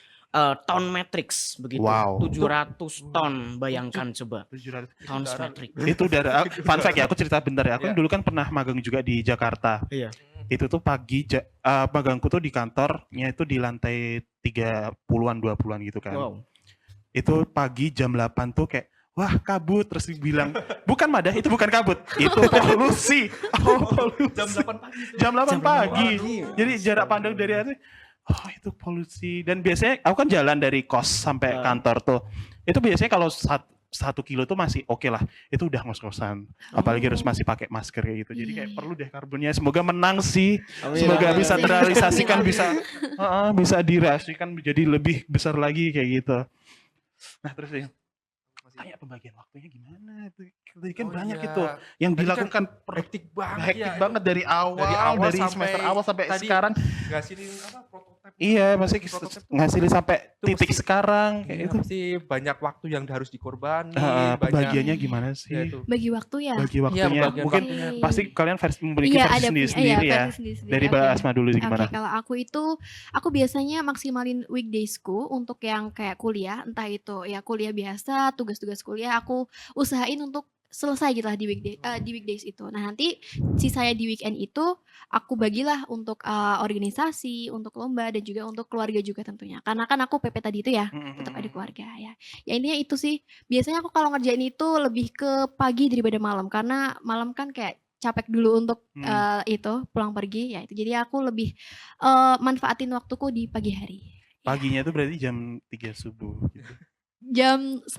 ton matrix begitu. Wow. 700 ton, bayangkan coba. 700. Ton metric. Itu udah fun fact ya, aku cerita bentar ya. Aku dulu kan pernah magang juga di Jakarta. Iya. Itu tuh pagi magangku tuh di kantornya itu di lantai 30-an 20-an gitu kan. Wow. Itu pagi jam 8 tuh kayak wah kabut, terus dibilang bukan Madah, itu bukan kabut, itu polusi. Oh, polusi. Jam 8 pagi. Jadi jarak pandang dari atas, oh itu polusi. Dan biasanya aku kan jalan dari kos sampai kantor tuh. Itu biasanya kalau 1 kilo tuh masih oke lah. Itu udah ngos-ngosan. Apalagi harus masih pakai masker kayak gitu. Jadi kayak perlu deh karbonnya. Semoga menang sih. Semoga Amin. bisa terrealisasikan, bisa direalisasikan menjadi lebih besar lagi kayak gitu. Nah terus ya, kayak pembagian waktunya gimana? Tadi kan banyak itu yang Tadi kan dilakukan hektik banget hektik ya. banget dari awal Dari semester awal sampai tadi sekarang. ngasilin prototipe. Iya, masih Prototipe tuh ngasilin sampai itu titik mesti- sekarang kayak Iya, itu. pasti banyak waktu yang harus dikorbanin, Pembagiannya gimana ya sih? itu. Bagi waktu ya. Bagi Iya, waktunya pembagian mungkin waktunya. pasti kalian memiliki Iya, versi ada sendiri-sendiri ya. versi sendiri-sendiri. Dari Mbak Oke. Asma dulu gimana? Oke, kalau aku biasanya maksimalin weekdaysku untuk yang kayak kuliah, entah itu ya kuliah biasa, tugas-tugas kuliah, aku usahain untuk selesai gitu lah di weekdays itu. Nah nanti sisanya di weekend itu aku bagilah untuk organisasi, untuk lomba dan juga untuk keluarga juga tentunya. Karena kan aku PP tadi itu ya, tetap ada keluarga ya. Ya intinya itu sih. Biasanya aku kalau ngerjain itu lebih ke pagi daripada malam karena malam kan kayak capek dulu untuk itu pulang pergi ya itu. Jadi aku lebih manfaatin waktuku di pagi hari. Paginya itu berarti jam 3 subuh gitu. Jam 1,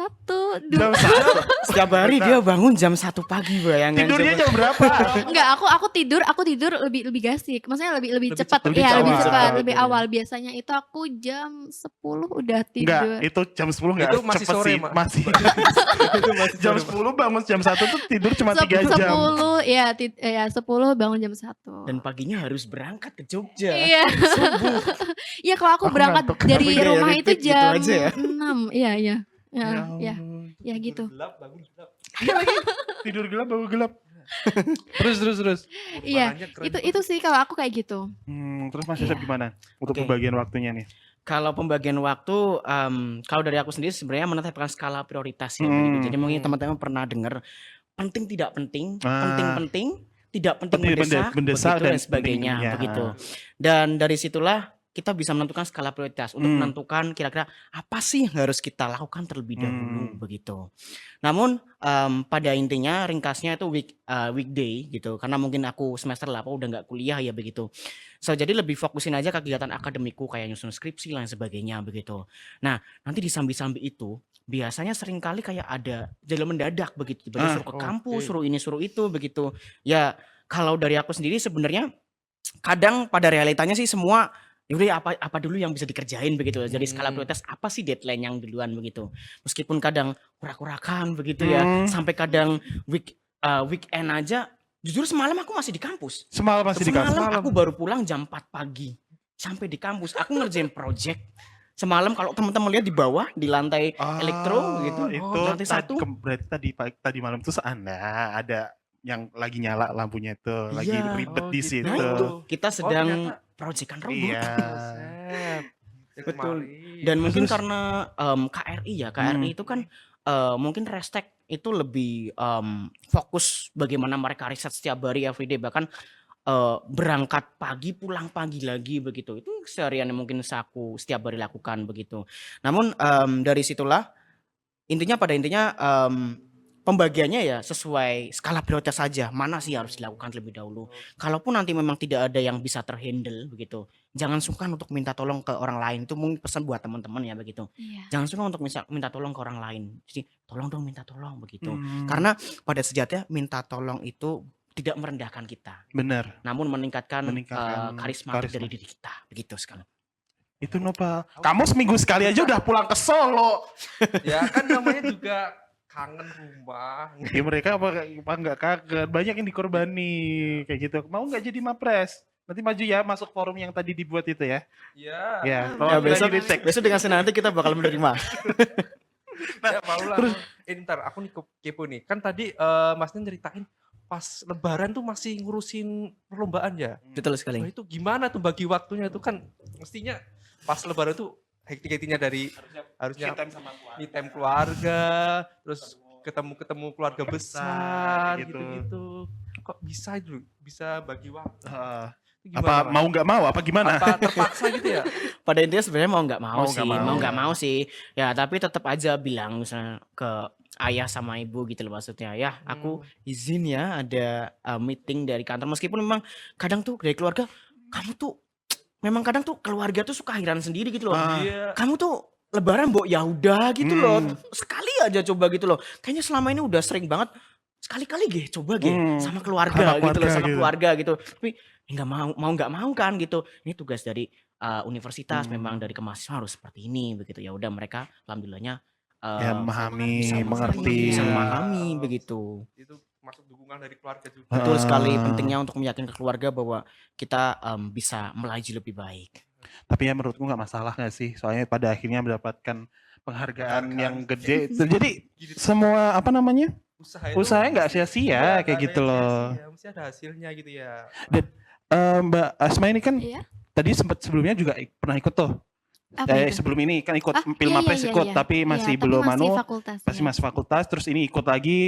2. Jam 1. Setiap hari dia bangun jam 1 pagi, bayangkan. Tidurnya coba. jam berapa? Enggak, aku tidur lebih gasik. Maksudnya lebih cepat. lebih Iya, lebih awal. cepat, Awal lebih tidurnya. awal. Biasanya itu aku jam 10 udah Enggak, tidur. itu jam 10 enggak Itu masih cepet sore, sih. Mak. Masih. Itu masih Jam sore, 10 bangun jam 1 tuh tidur cuma 3 jam. 10 ya, 10 bangun jam 1. Dan paginya harus berangkat ke Jogja. Iya. Subuh. Iya, kalau aku Aku berangkat ngantuk. dari Tapi gaya rumah itu repeat gitu jam aja ya. 6. Iya. Ya Ya ampun. gitu. Gelap, bangun gelap. Tidur gelap bangun gelap. Terus. Iya, Urbananya keren itu sih kalau aku kayak gitu. Terus Mas Yosef gimana untuk Oke. pembagian waktunya nih? Kalau pembagian waktu, kalau dari aku sendiri sebenarnya menetapkan skala prioritas ya. begitu. Jadi mungkin teman-teman pernah dengar penting tidak penting, penting-penting, tidak penting mendesak, mendesak begitu dan dan sebagainya, penting, ya. begitu. Dan dari situlah kita bisa menentukan skala prioritas untuk menentukan kira-kira apa sih yang harus kita lakukan terlebih dahulu, begitu. Namun pada intinya ringkasnya itu weekday gitu, karena mungkin aku semester 8 udah nggak kuliah ya begitu. So jadi lebih fokusin aja ke kegiatan akademikku kayak nyusun skripsi lain sebagainya begitu. Nah nanti di sambi-sambi itu biasanya seringkali kayak ada jadwal mendadak begitu, tiba-tiba suruh ke kampus, suruh ini suruh itu begitu. Ya kalau dari aku sendiri sebenarnya kadang pada realitanya sih semua yaudah apa dulu yang bisa dikerjain begitu. Jadi skala prioritas apa sih deadline yang duluan begitu. Meskipun kadang kurak-kurakan begitu ya, sampai kadang weekend aja. Jujur semalam aku masih di kampus. Semalam masih di kampus. Semalam aku baru pulang jam 4 pagi. Sampai di kampus aku ngerjain project. Semalam kalau teman-teman lihat di bawah di lantai elektro gitu, Itu lantai 1. berarti tadi malam tuh Anda ada yang lagi nyala lampunya itu, lagi Iya. ribet di gitu. situ. Nah itu kita sedang ternyata. projectan robot. Iya. Betul. Dan mungkin karena KRI ya, KRI itu kan mungkin Restek itu lebih fokus bagaimana mereka riset setiap hari everyday, bahkan berangkat pagi pulang pagi lagi begitu. Itu seharian yang mungkin aku setiap hari lakukan begitu. Namun dari situlah pada intinya pembagiannya ya sesuai skala prioritas saja. Mana sih harus dilakukan terlebih dahulu. Kalaupun nanti memang tidak ada yang bisa terhandle begitu, jangan sungkan untuk minta tolong ke orang lain. Itu mungkin pesan buat teman-teman ya begitu. Iya. Jangan sungkan untuk minta tolong ke orang lain. Jadi tolong dong minta tolong begitu. Karena pada sejatinya minta tolong itu tidak merendahkan kita. Bener. Namun meningkatkan Karisma. dari diri kita. Begitu sekali. Itu Nopal. Kamu seminggu sekali aja udah pulang ke Solo. Ya kan namanya juga kangen rumah. Ya mereka apa nggak kangen? Banyak yang dikorbanini kayak gitu. Mau nggak jadi mapres? Nanti maju ya masuk forum yang tadi dibuat itu ya. Iya. Ya. Ya, besok dengan senang hati kita bakal menerima. Ya mau lah. Ntar aku nih kepo nih. Kan tadi Masnya ceritain pas lebaran tuh masih ngurusin perlombaan ya. Betul sekali. Nah, itu gimana tuh bagi waktunya itu kan mestinya pas lebaran tuh hektik-hektiknya dari harusnya me time keluarga, terus ketemu keluarga besar gitu-gitu. Kok bisa itu bisa bagi waktu? Apa mau nggak mau apa gimana? Apa terpaksa gitu ya? Pada intinya sebenarnya mau nggak mau Mau sih. Ya tapi tetap aja bilang misalnya ke ayah sama ibu gitu loh maksudnya. Ya aku izin ya ada meeting dari kantor. Meskipun memang kadang tuh dari keluarga kamu tuh memang kadang tuh keluarga tuh suka heran sendiri gitu loh. Iya. Kamu tuh lebaran mbok ya udah gitu loh. Sekali aja coba gitu loh. Kayaknya selama ini udah sering banget. Sekali-kali coba sama keluarga gitu loh, sama keluarga gitu. Tapi nggak mau nggak mau kan gitu. Ini tugas dari universitas, memang dari kemahasiswaan harus seperti ini begitu. Ya udah mereka alhamdulillahnya Ya memahami, bisa mengerti. bisa memahami begitu. Itu masuk dukungan dari keluarga juga. Betul sekali, pentingnya untuk meyakinkan keluarga bahwa kita bisa melaju lebih baik. Tapi ya menurutku nggak masalah nggak sih? Soalnya pada akhirnya mendapatkan penghargaan yang gede. Jadi semua apa namanya? Usahanya nggak sia-sia kayak gitu loh. Mesti ada hasilnya gitu ya. Dan Mbak Asma ini kan Iya. tadi sempat sebelumnya juga pernah ikut tuh. Apa itu? Sebelum ini kan ikut Ah, Pilmapres iya, iya, ikut, iya. tapi masih Iya, belum masih anu, fakultas. masih Iya. masih fakultas. Terus ini ikut lagi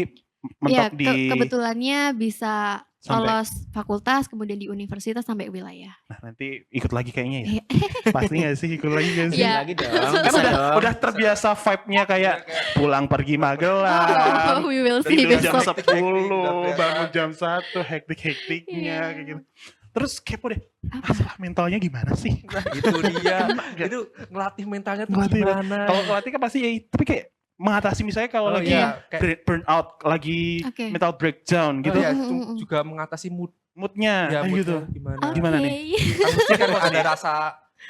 Iya, mentok di. kebetulannya bisa Sampai- lolos fakultas, kemudian di universitas sampai wilayah. Nah nanti ikut lagi kayaknya ya. Iya. Pasti nggak sih ikut lagi nggak sih? Iya. Lagi dong. Kan bisa udah dong. udah terbiasa vibe-nya kayak pulang pergi Magelang. We will see Tidur jam besok. 10, bangun jam 1, hektik-hektiknya Iya. kayak gitu. Terus kepo deh, masalah mentalnya gimana sih? Nah, itu dia. Itu ngelatih mentalnya tuh Ngelatih gimana? Kalau ngelatih kan pasti ya, tapi kayak mengatasi misalnya kalau Oh, lagi iya, kayak- burn out, lagi Oke. mental breakdown gitu, ya, Mm-mm. juga mengatasi moodnya ya, kayak moodnya gitu. gimana. Gimana nih? Kan mesti kan ada rasa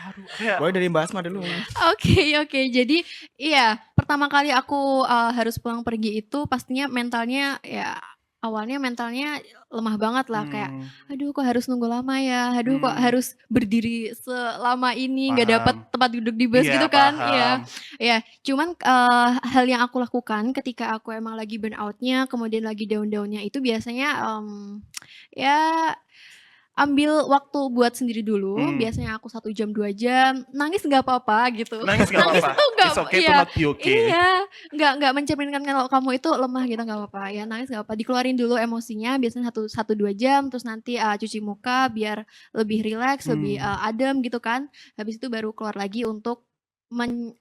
aduh, Kayak, Boleh dari Mbak Asma dulu. Oke. Jadi iya, pertama kali aku harus pulang pergi itu pastinya mentalnya ya awalnya mentalnya lemah banget lah kayak aduh kok harus nunggu lama ya. Aduh kok harus berdiri selama ini nggak dapat Paham. tempat duduk di bus iya, gitu kan. paham. Iya. Ya, cuman hal yang aku lakukan ketika aku emang lagi burn out-nya, kemudian lagi down-down-nya itu biasanya ya ambil waktu buat sendiri dulu, Hmm. biasanya aku 1 jam, 2 jam, nangis nggak apa-apa gitu. Nangis nggak Nangis apa-apa. tuh nggak It's okay to iya not be okay. iya, nggak mencerminkan kalau kamu itu lemah gitu, nggak apa-apa, ya nangis nggak apa-apa, dikeluarin dulu emosinya biasanya 1, 2 jam, terus nanti, cuci muka biar lebih rileks, lebih, Hmm. adem gitu kan, habis itu baru keluar lagi untuk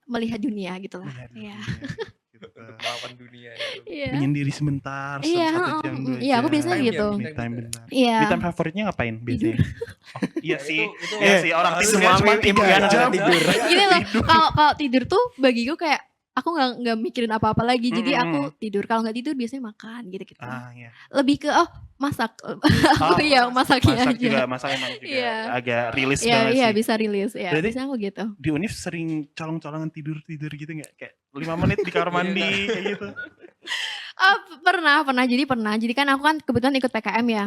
melihat dunia gitulah, Melihat iya. dunia, gitu. Untuk melawan dunia ya. Iya. Menyendiri sebentar, Iya, 1 jam, 2 iya aku jam. biasanya Me time gitu. ya, Me time bentar. Iya. Me time favoritnya ngapain biasanya? Oh, iya Ya, sih. itu Iya sih, orang harus tidurnya semua cuma impian 3 adalah jam. tidur. Gini loh, kalau tidur tuh bagiku kayak aku nggak mikirin apa-apa lagi. Jadi aku tidur. Kalau nggak tidur biasanya makan gitu-gitu. Ah, iya. Lebih ke masak. Oh, Aku ya masaknya masak juga, aja. masak emang juga Iya. agak rilis Iya, banget iya sih. bisa rilis ya. Berarti Biasanya aku gitu. di Univ sering colong-colongan tidur gitu nggak? Kayak 5 menit di kamar mandi kayak gitu. Pernah. Jadi kan aku kan kebetulan ikut PKM ya.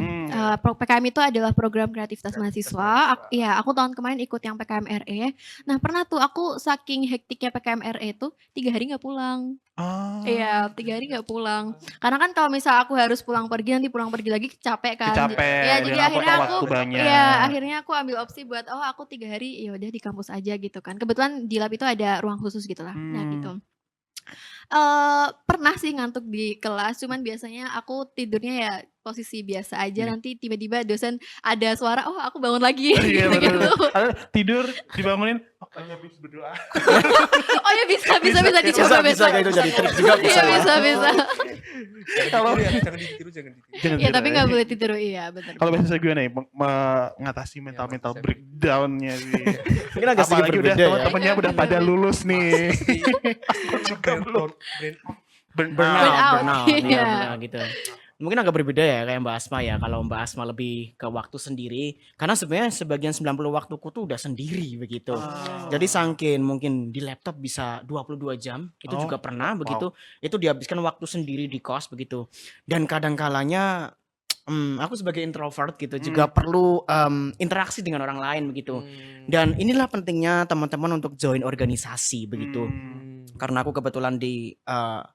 PKM itu adalah program kreativitas mahasiswa. Aku tahun kemarin ikut yang PKM RE. Nah pernah tuh aku saking hektiknya PKM RE itu 3 hari nggak pulang. Oh. Iya, 3 hari nggak pulang. Karena kan kalau misal aku harus pulang pergi, nanti pulang pergi lagi capek kan. Capek, Ya, dan jadi apa akhirnya aku waktu banyak. ya akhirnya aku ambil opsi buat aku 3 hari ya udah di kampus aja gitu kan. Kebetulan di lab itu ada ruang khusus gitu lah. Nah gitu. Pernah sih ngantuk di kelas, cuman biasanya aku tidurnya ya posisi biasa aja, nanti tiba-tiba dosen ada suara, oh aku bangun lagi Iya, gitu-gitu. betul. Tidur dibangunin, oh kayaknya habis berdoa. Oh ya bisa dicoba Bisa besok. kayak itu jadi trik juga bisa. Iya ya. bisa. Kalau jangan ditiru. Jangan Ya tidur tapi ya. nggak boleh tidur, iya benar. Kalau biasanya gue nih mengatasi mental mental breakdown-nya sih. Mungkin agak sedikit Apalagi udah berbeda ya. teman-temannya udah pada lulus nih. Aku juga belum. Burnout, Iya. iya, benar gitu. Mungkin agak berbeda ya kayak Mbak Asma ya. Kalau Mbak Asma lebih ke waktu sendiri, karena sebenarnya sebagian 90 waktuku tuh udah sendiri begitu. Jadi saking mungkin di laptop bisa 22 jam, itu juga pernah begitu. Itu dihabiskan waktu sendiri di kos begitu. Dan kadang kalanya aku sebagai introvert gitu juga perlu interaksi dengan orang lain begitu. Dan inilah pentingnya teman-teman untuk join organisasi begitu. Karena aku kebetulan di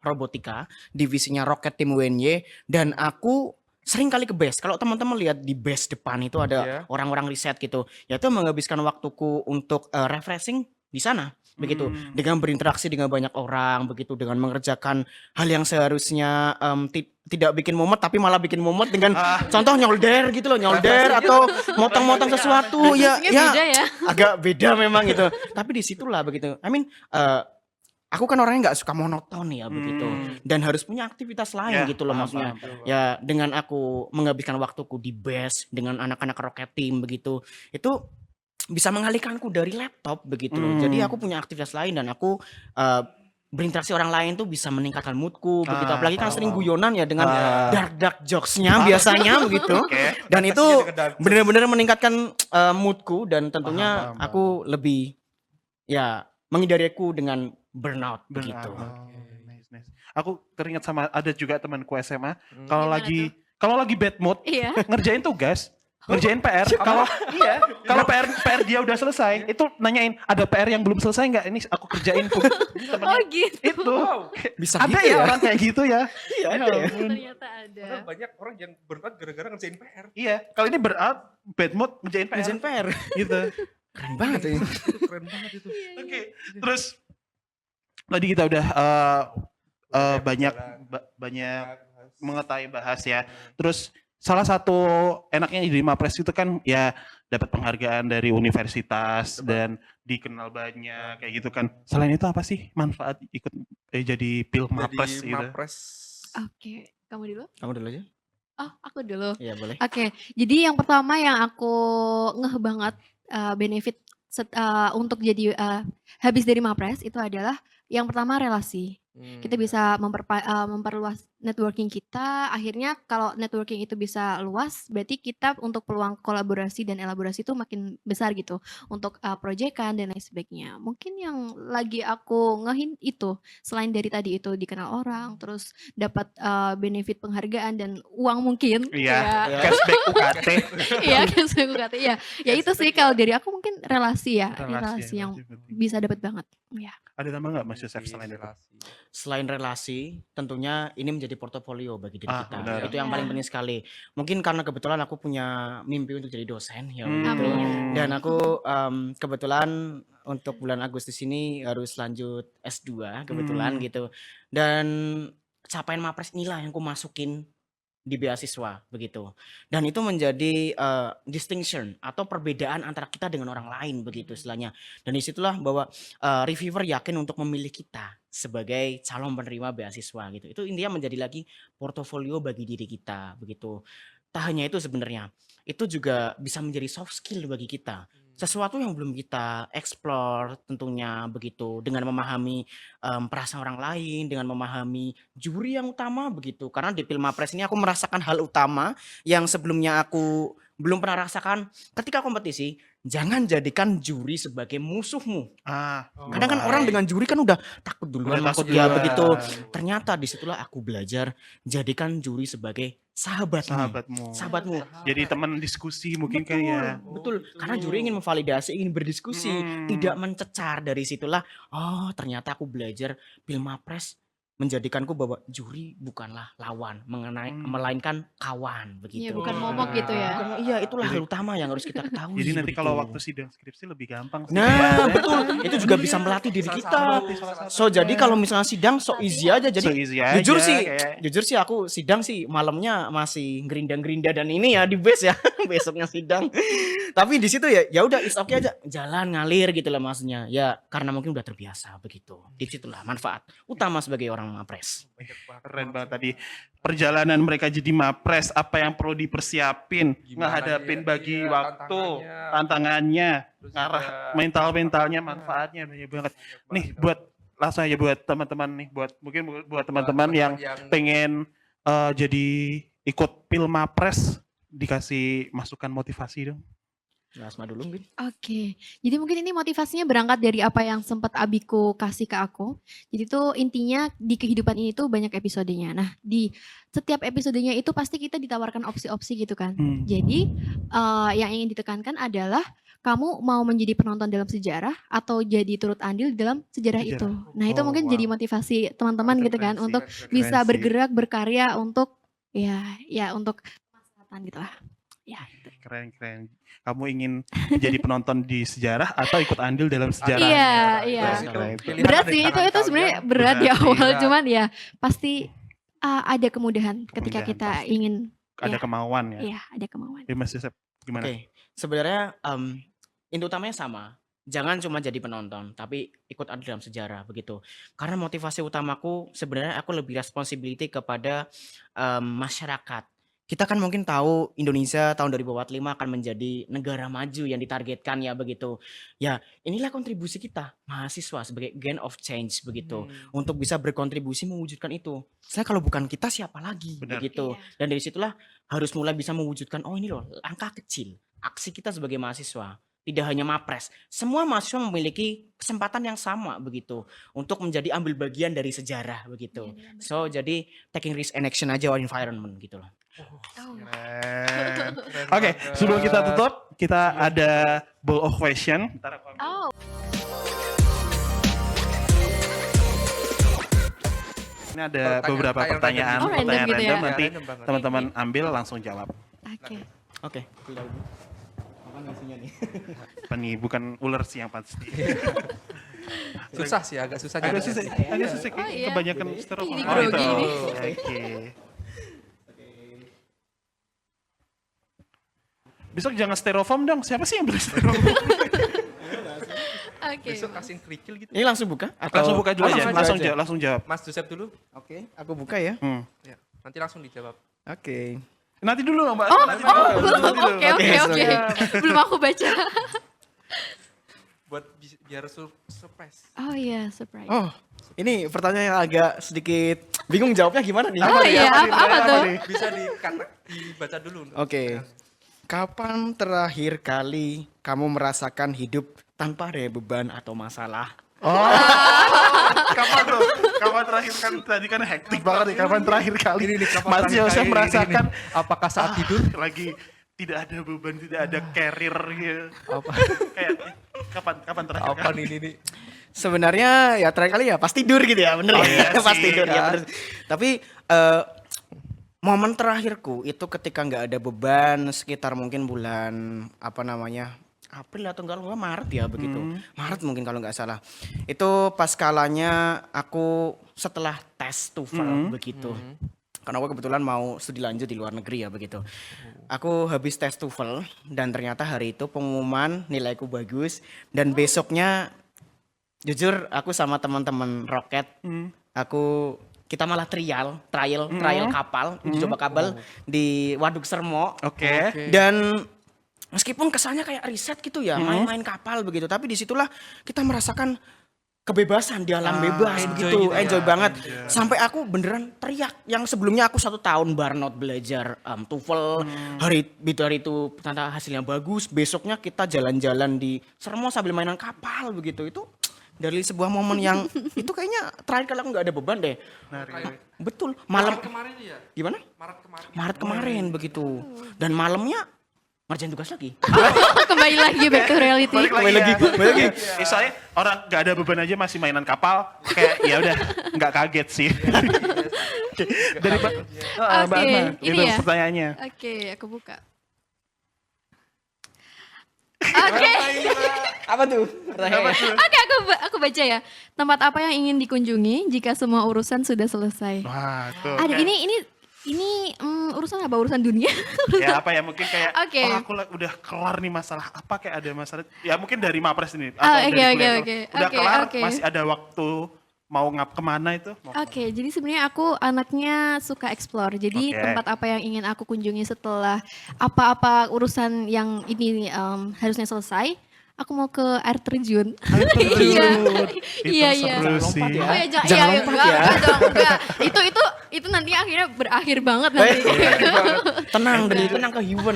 robotika, divisinya Rocket Team UNY, dan aku sering kali ke base. Kalau teman-teman lihat di base depan itu ada orang-orang riset gitu, yaitu menghabiskan waktuku untuk refreshing di sana begitu, dengan berinteraksi dengan banyak orang begitu, dengan mengerjakan hal yang seharusnya tidak bikin mumet tapi malah bikin mumet dengan contoh nyolder gitu loh, nyolder atau motong-motong sesuatu ya Beda ya. agak beda memang gitu. Tapi disitulah begitu. Aku kan orangnya nggak suka monoton ya begitu, dan harus punya aktivitas lain gitu loh maksudnya. Ya dengan aku menghabiskan waktuku di base dengan anak-anak Rocket Team begitu, itu bisa mengalihkanku dari laptop begitu loh. Jadi aku punya aktivitas lain dan aku berinteraksi orang lain tuh bisa meningkatkan moodku begitu. Apalagi kan sering guyonan ya dengan dark jokes-nya biasanya begitu. Dan itu benar-benar meningkatkan moodku, dan tentunya aku lebih ya menghindari aku dengan burnout begitu. Nice. Aku teringat sama ada juga temanku SMA, Gimana kalau lagi bad mood, Iya. ngerjain tugas, ngerjain PR. Kalau PR dia udah selesai, itu nanyain ada PR yang belum selesai nggak? Ini aku kerjain tuh. Oh gitu. Itu Bisa ada gitu ya ya? orang kayak gitu ya. Iya ada ya. Ternyata ada. Padahal banyak orang yang burnout gara-gara ngerjain PR. Iya, kalau ini bad mood ngerjain PR. Ngerjain PR. Gitu. Keren banget ya. Itu keren banget itu. Oke, terus tadi kita udah banyak mengetahui bahas ya. Terus salah satu enaknya di Mapres itu kan ya dapat penghargaan dari universitas dan dikenal banyak kayak gitu kan. Selain itu apa sih manfaat ikut jadi pil Mapres Jadi gitu? Mapres. Oke, kamu dulu? Kamu dulu aja? Oh, aku dulu. Iya boleh. Oke, jadi yang pertama yang aku ngeh banget benefit untuk jadi habis dari Mapres itu adalah yang pertama relasi. Kita bisa memperluas networking kita. Akhirnya kalau networking itu bisa luas, berarti kita untuk peluang kolaborasi dan elaborasi itu makin besar gitu untuk proyekan dan lain sebagainya. Mungkin yang lagi aku ngehin itu selain dari tadi itu dikenal orang, terus dapat benefit penghargaan dan uang mungkin. Iya, cashback UKT. Iya, cashback UKT. Ya itu sih kalau dari aku mungkin relasi ya, relasi yang bisa dapat banget. Ya. Ada tambah nggak Mas Yosef selain itu? Selain relasi, tentunya ini menjadi menjadi portofolio bagi diri kita. benar. Itu yang paling penting sekali. Mungkin karena kebetulan aku punya mimpi untuk jadi dosen ya Hmm. begitu. Amin. Dan aku kebetulan untuk bulan Agustus ini harus lanjut S2 kebetulan gitu. Dan capaian Mapres inilah yang aku masukin di beasiswa begitu. Dan itu menjadi distinction atau perbedaan antara kita dengan orang lain begitu istilahnya. Dan disitulah bahwa reviewer yakin untuk memilih kita sebagai calon penerima beasiswa gitu. Itu intinya menjadi lagi portofolio bagi diri kita begitu. Tak hanya itu sebenarnya, itu juga bisa menjadi soft skill bagi kita. Sesuatu yang belum kita explore tentunya begitu, dengan memahami perasaan orang lain, dengan memahami juri yang utama begitu. Karena di Pilmapres ini aku merasakan hal utama yang sebelumnya aku belum pernah rasakan. Ketika kompetisi, jangan jadikan juri sebagai musuhmu. Kadang kan orang dengan juri kan udah takut duluan Udah masuk takut ya duluan. begitu. Ternyata disitulah aku belajar jadikan juri sebagai sahabatmu. Sahabatmu. Jadi teman diskusi mungkin kan ya. Betul, karena juri ingin memvalidasi, ingin berdiskusi, tidak mencecar. Dari situlah, oh ternyata aku belajar Pilmapres menjadikanku bahwa juri bukanlah lawan, melainkan kawan begitu. Iya, bukan momok gitu ya. Iya, itulah hal utama yang harus kita ketahui. Jadi nanti begitu. kalau waktu sidang skripsi lebih gampang sih. Nah, betul. Itu juga bisa melatih diri kita. So, jadi kalau misalnya sidang so easy aja. Jadi So easy aja, jujur sih aku sidang sih malamnya masih gerinda-gerinda dan ini ya di base ya besoknya sidang. Tapi di situ ya udah it's okay aja, jalan ngalir gitu lah maksudnya. Ya karena mungkin udah terbiasa begitu. Di situlah manfaat utama sebagai orang Mapres. Keren banget tadi perjalanan mereka jadi Mapres, apa yang perlu dipersiapin, ngehadapin bagi waktu, tantangannya, ngarah mentalnya, manfaatnya banyak banget. Nih buat langsung aja buat teman-teman nih, buat teman-teman yang pengen jadi ikut Pilmapres, dikasih masukan motivasi dong. Asma dulu mungkin. Oke, jadi mungkin ini motivasinya berangkat dari apa yang sempat Abiku kasih ke aku. Jadi tuh intinya di kehidupan ini tuh banyak episodenya. Nah di setiap episodenya itu pasti kita ditawarkan opsi-opsi gitu kan. Jadi yang ingin ditekankan adalah kamu mau menjadi penonton dalam sejarah atau jadi turut andil dalam sejarah itu. Nah itu mungkin jadi motivasi teman-teman gitu kan untuk bisa bergerak berkarya untuk ya untuk kemaslahatan gitu lah. Ya. Keren. Kamu ingin jadi penonton di sejarah atau ikut andil dalam sejarah? Iya. Berat sih itu sebenarnya berat di awal, cuman ya pasti ada kemudahan ketika kita pasti. ingin Ada kemauan ya. Iya, ada kemauan. Mas Yosep gimana? Oke, sebenarnya inti utamanya sama. Jangan cuma jadi penonton, tapi ikut andil dalam sejarah begitu. Karena motivasi utamaku sebenarnya aku lebih responsibility kepada masyarakat. Kita kan mungkin tahu Indonesia tahun 2045 akan menjadi negara maju yang ditargetkan ya begitu. Ya inilah kontribusi kita mahasiswa sebagai agent of change begitu. Untuk bisa berkontribusi mewujudkan itu. Saya kalau bukan kita siapa lagi begitu. Dan dari situlah harus mulai bisa mewujudkan oh ini loh langkah kecil. Aksi kita sebagai mahasiswa. Tidak hanya Mapres, semua mahasiswa memiliki kesempatan yang sama begitu untuk menjadi ambil bagian dari sejarah begitu. So jadi taking risk and action aja on environment gitu loh. Keren. Oke, sebelum kita tutup, kita ada bowl of question. Ini ada beberapa pertanyaan random gitu ya? random, nanti teman-teman ambil langsung jawab. Oke. Apa ngisinya nih? Apa nih, bukan ular sih yang pasti. Susah sih, agak susah. Agak susah, iya. kebanyakan styrofoam. Ini grogi ini. Oke. Besok jangan styrofoam dong. Siapa sih yang beli styrofoam? Oke. Besok kasih kerikil gitu. Ini langsung buka? Langsung buka dulu aja. aja. Langsung jawab. Mas Joseph dulu. Oke, aku buka ya. Ya, nanti langsung dijawab. Oke. Nanti dulu Mbak. Oke. Belum aku baca. Buat biar surprise. Oh iya, surprise. Oh, ini pertanyaan yang agak sedikit bingung jawabnya gimana nih? Oh iya, apa tuh? Bisa dibaca dulu. Oke. Kapan terakhir kali kamu merasakan hidup tanpa ada beban atau masalah? Kapan tuh? Kapan terakhir kan tadi kan hektik banget nih. Kapan terakhir kali Mas Yosef merasakan apakah saat tidur lagi tidak ada beban, tidak ada carrier gitu. Kayak kapan terakhir apa kali? ini nih? Sebenarnya ya terakhir kali ya pas tidur gitu ya, bener ya. Pas sih, tidur ya, kan. bener. Tapi momen terakhirku itu ketika nggak ada beban sekitar mungkin bulan April atau enggak Maret ya begitu. Maret mungkin kalau nggak salah. Itu pas kalanya aku setelah tes TOEFL begitu. Karena aku kebetulan mau studi lanjut di luar negeri ya begitu. Aku habis tes TOEFL dan ternyata hari itu pengumuman nilaiku bagus dan besoknya jujur aku sama teman-teman roket kita malah trial kapal, uji coba kabel di Waduk Sermo. Oke. Dan meskipun kesannya kayak riset gitu ya, main-main kapal begitu, tapi disitulah kita merasakan kebebasan di alam bebas enjoy begitu, gitu ya, enjoy banget. enjoy. Sampai aku beneran teriak. Yang sebelumnya aku 1 tahun burnout belajar TOEFL, hari itu ternyata hasilnya bagus. Besoknya kita jalan-jalan di Sermo sambil mainan kapal begitu. Itu dari sebuah momen yang itu kayaknya terakhir kali aku nggak ada beban deh. Betul. Malam kemarin ya. gimana? Maret kemarin begitu. Dan malamnya ngerjain tugas lagi. Kembali lagi back to reality. Balik lagi. Soalnya orang nggak ada beban aja masih mainan kapal, kayak ya udah nggak kaget sih. Dari Mbak Oke, Asma, ini itu ya? pertanyaannya. Oke, aku buka. Oke. Apa tuh? Oke, aku baca ya. Tempat apa yang ingin dikunjungi jika semua urusan sudah selesai? Wah, tuh. Ada kayak- ini urusan apa? Urusan dunia? ya apa ya mungkin kayak Oke. aku udah kelar nih masalah apa kayak ada masalah ya mungkin dari Mapres ini atau Ah, dari oke, kuliah. oke. Udah Oke, kelar oke. masih ada waktu mau kemana itu? Oke, jadi sebenarnya aku anaknya suka explore. Jadi Oke. tempat apa yang ingin aku kunjungi setelah apa-apa urusan yang ini harusnya selesai, aku mau ke air terjun. Iya. Iya, iya. Seru sih. Lompat ya. Oh ya, Jangan lompat ya. enggak. Itu nanti akhirnya berakhir banget nanti. Tenang dari tenang ke human.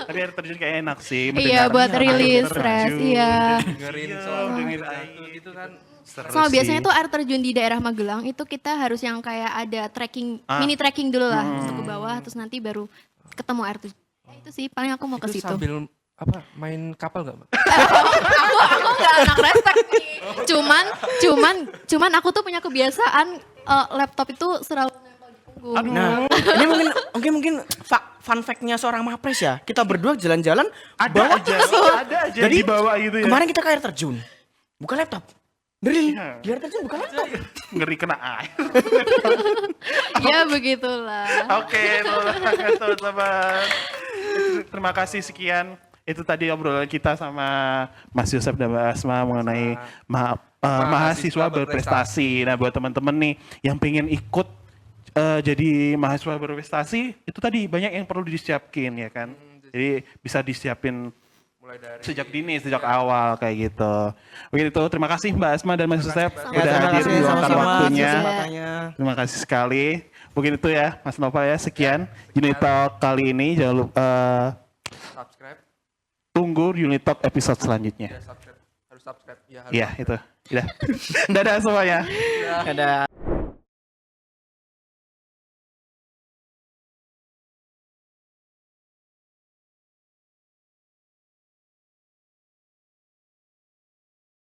Tapi air terjun kayak enak sih. Iya, buat mendengarnya rilis air stres. terjun. Iya. Dengerin soal dengerin hantu gitu kan. Seru Sama sih. biasanya tuh air terjun di daerah Magelang itu kita harus yang kayak ada trekking, mini trekking dulu lah untuk ke bawah, terus nanti baru ketemu air terjun. Ya, itu sih paling aku mau ke Itu situ. sambil main kapal gak, Mbak? Aku nggak anak respect nih. Cuman aku tuh punya kebiasaan laptop itu selalu nempel di punggung. Nah, ini mungkin fun fact-nya seorang Mapres ya. Kita berdua jalan-jalan bawa ada aja Jadi, dibawa gitu ya. kemarin kita ke air terjun. Buka laptop. Dari Iya. di air terjun buka laptop. Ngeri kena air. Ya begitulah. Oke, teman-teman. Terima kasih sekian. Itu tadi obrolan kita sama Mas Yosef dan Mbak Asma mengenai mahasiswa berprestasi. Nah, buat teman-teman nih yang pengen ikut jadi mahasiswa berprestasi, itu tadi banyak yang perlu disiapin ya kan. Jadi bisa disiapin Mulai dari sejak dini, sejak awal kayak gitu. Begitu, terima kasih Mbak Asma dan Mas Yosef Sama-sama. udah terima hadir kasih, meluangkan sama-sama. waktunya. Kesempatan. Terima kasih sekali. Mungkin itu ya Mas Nova ya, sekian Unit Talk kali ini. Jangan lupa subscribe. tunggu Unit Talk episode selanjutnya. Ya, subscribe. Harus subscribe. Ya, harus Iya, itu. Udah. Dadah semuanya. Ada